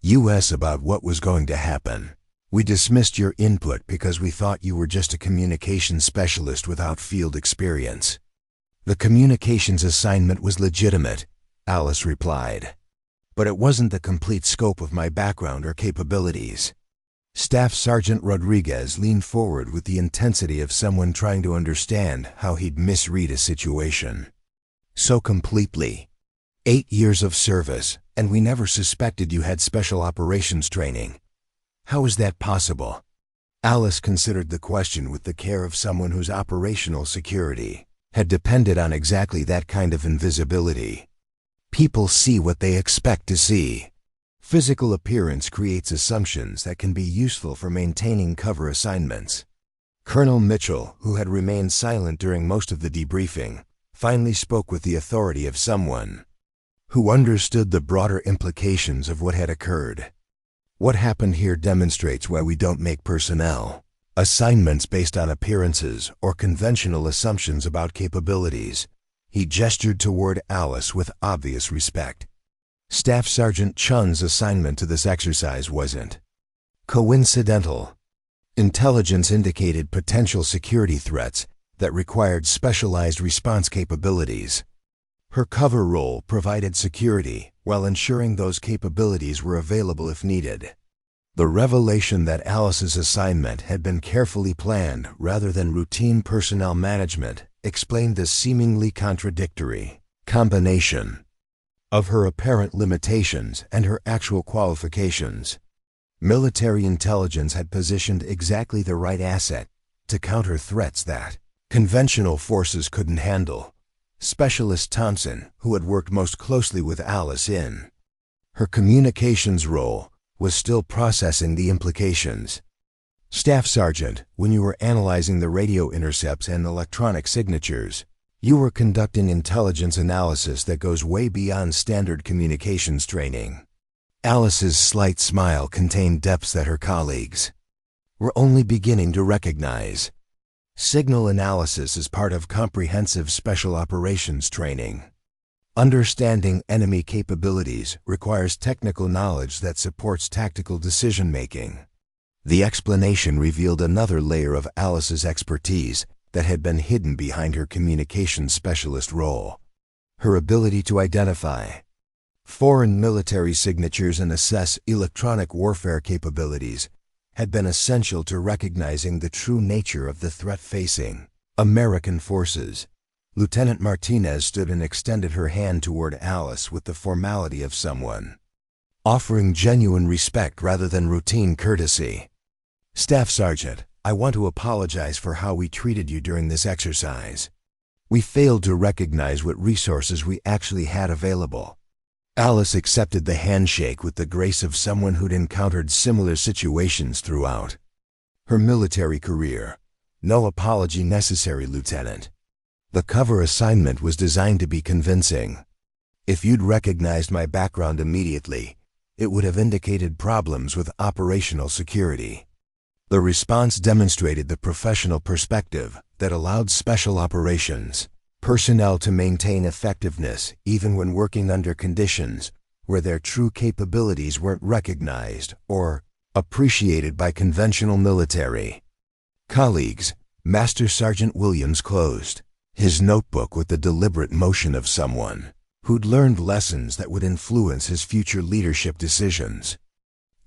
us about what was going to happen. We dismissed your input because we thought you were just a communications specialist without field experience. The communications assignment was legitimate, Alice replied. But it wasn't the complete scope of my background or capabilities. Staff Sergeant Rodriguez leaned forward with the intensity of someone trying to understand how he'd misread a situation so completely. 8 years of service, and we never suspected you had special operations training. How is that possible? Alice considered the question with the care of someone whose operational security had depended on exactly that kind of invisibility. People see what they expect to see. Physical appearance creates assumptions that can be useful for maintaining cover assignments. Colonel Mitchell, who had remained silent during most of the debriefing, finally spoke with the authority of someone who understood the broader implications of what had occurred. What happened here demonstrates why we don't make personnel assignments based on appearances or conventional assumptions about capabilities. He gestured toward Alice with obvious respect. Staff Sergeant Chun's assignment to this exercise wasn't coincidental. Intelligence indicated potential security threats that required specialized response capabilities. Her cover role provided security while ensuring those capabilities were available if needed. The revelation that Alice's assignment had been carefully planned rather than routine personnel management explained the seemingly contradictory combination of her apparent limitations and her actual qualifications. Military intelligence had positioned exactly the right asset to counter threats that conventional forces couldn't handle. Specialist Thompson, who had worked most closely with Alice in her communications role, was still processing the implications. Staff Sergeant, when you were analyzing the radio intercepts and electronic signatures, you were conducting intelligence analysis that goes way beyond standard communications training. Alice's slight smile contained depths that her colleagues were only beginning to recognize. Signal analysis is part of comprehensive special operations training. Understanding enemy capabilities requires technical knowledge that supports tactical decision-making. The explanation revealed another layer of Alice's expertise that had been hidden behind her communications specialist role. Her ability to identify foreign military signatures and assess electronic warfare capabilities had been essential to recognizing the true nature of the threat facing American forces. Lieutenant Martinez stood and extended her hand toward Alice with the formality of someone offering genuine respect rather than routine courtesy. "Staff Sergeant, I want to apologize for how we treated you during this exercise. We failed to recognize what resources we actually had available." Alice accepted the handshake with the grace of someone who'd encountered similar situations throughout her military career. "No apology necessary, Lieutenant. The cover assignment was designed to be convincing. If you'd recognized my background immediately, it would have indicated problems with operational security." The response demonstrated the professional perspective that allowed special operations personnel to maintain effectiveness even when working under conditions where their true capabilities weren't recognized or appreciated by conventional military colleagues. Master Sergeant Williams closed his notebook with the deliberate motion of someone who'd learned lessons that would influence his future leadership decisions.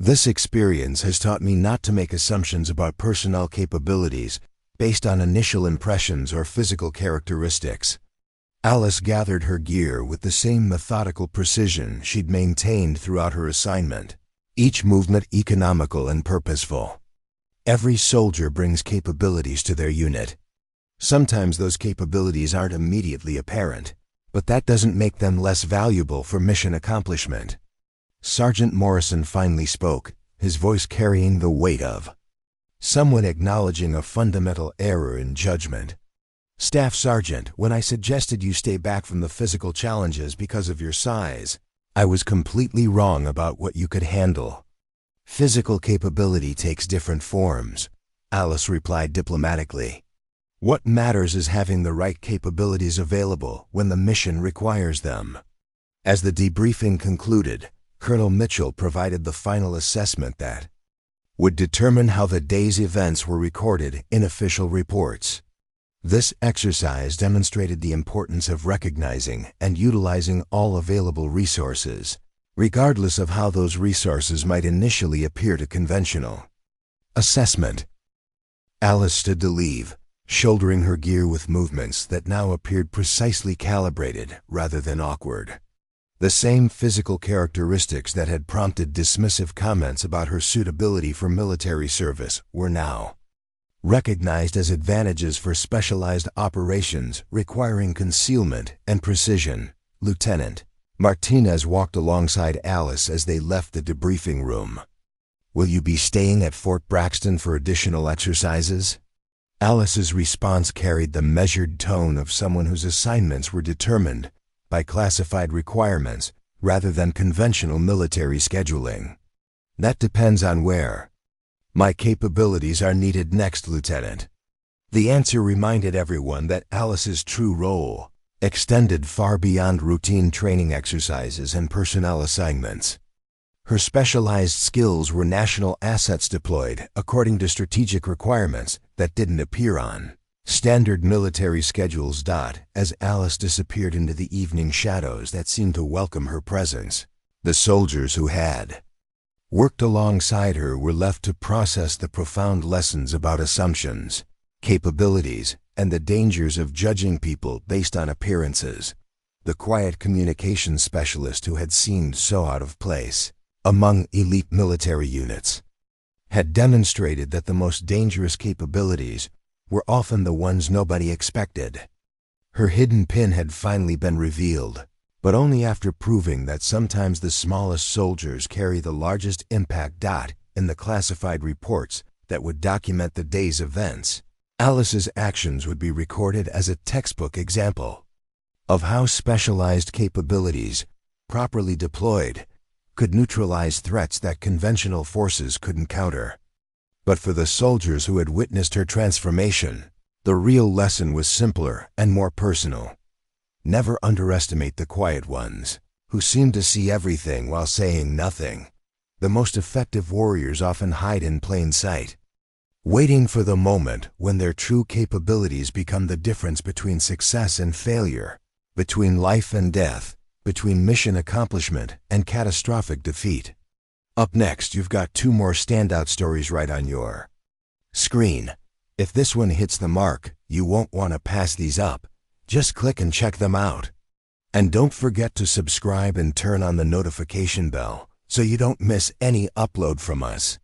"This experience has taught me not to make assumptions about personnel capabilities based on initial impressions or physical characteristics." Alice gathered her gear with the same methodical precision she'd maintained throughout her assignment, each movement economical and purposeful. Every soldier brings capabilities to their unit. Sometimes those capabilities aren't immediately apparent, but that doesn't make them less valuable for mission accomplishment. Sergeant Morrison finally spoke, his voice carrying the weight of someone acknowledging a fundamental error in judgment. "Staff Sergeant, when I suggested you stay back from the physical challenges because of your size, I was completely wrong about what you could handle. Physical capability takes different forms," Alice replied diplomatically. "What matters is having the right capabilities available when the mission requires them." As the debriefing concluded, Colonel Mitchell provided the final assessment that would determine how the day's events were recorded in official reports. This exercise demonstrated the importance of recognizing and utilizing all available resources, regardless of how those resources might initially appear to conventional assessment. Alice stood to leave, shouldering her gear with movements that now appeared precisely calibrated rather than awkward. The same physical characteristics that had prompted dismissive comments about her suitability for military service were now recognized as advantages for specialized operations requiring concealment and precision. Lieutenant Martinez walked alongside Alice as they left the debriefing room. "Will you be staying at Fort Braxton for additional exercises?" Alice's response carried the measured tone of someone whose assignments were determined by classified requirements rather than conventional military scheduling. "That depends on where my capabilities are needed next, Lieutenant." The answer reminded everyone that Alice's true role extended far beyond routine training exercises and personnel assignments. Her specialized skills were national assets deployed according to strategic requirements that didn't appear on standard military schedules. As Alice disappeared into the evening shadows that seemed to welcome her presence, the soldiers who had worked alongside her were left to process the profound lessons about assumptions, capabilities, and the dangers of judging people based on appearances. The quiet communications specialist who had seemed so out of place among elite military units had demonstrated that the most dangerous capabilities were often the ones nobody expected. Her hidden pin had finally been revealed, but only after proving that sometimes the smallest soldiers carry the largest impact. In the classified reports that would document the day's events, Alice's actions would be recorded as a textbook example of how specialized capabilities, properly deployed, could neutralize threats that conventional forces couldn't counter. But for the soldiers who had witnessed her transformation, the real lesson was simpler and more personal. Never underestimate the quiet ones, who seem to see everything while saying nothing. The most effective warriors often hide in plain sight, waiting for the moment when their true capabilities become the difference between success and failure, between life and death, between mission accomplishment and catastrophic defeat. Up next, you've got 2 more standout stories right on your screen. If this one hits the mark, you won't want to pass these up. Just click and check them out. And don't forget to subscribe and turn on the notification bell so you don't miss any upload from us.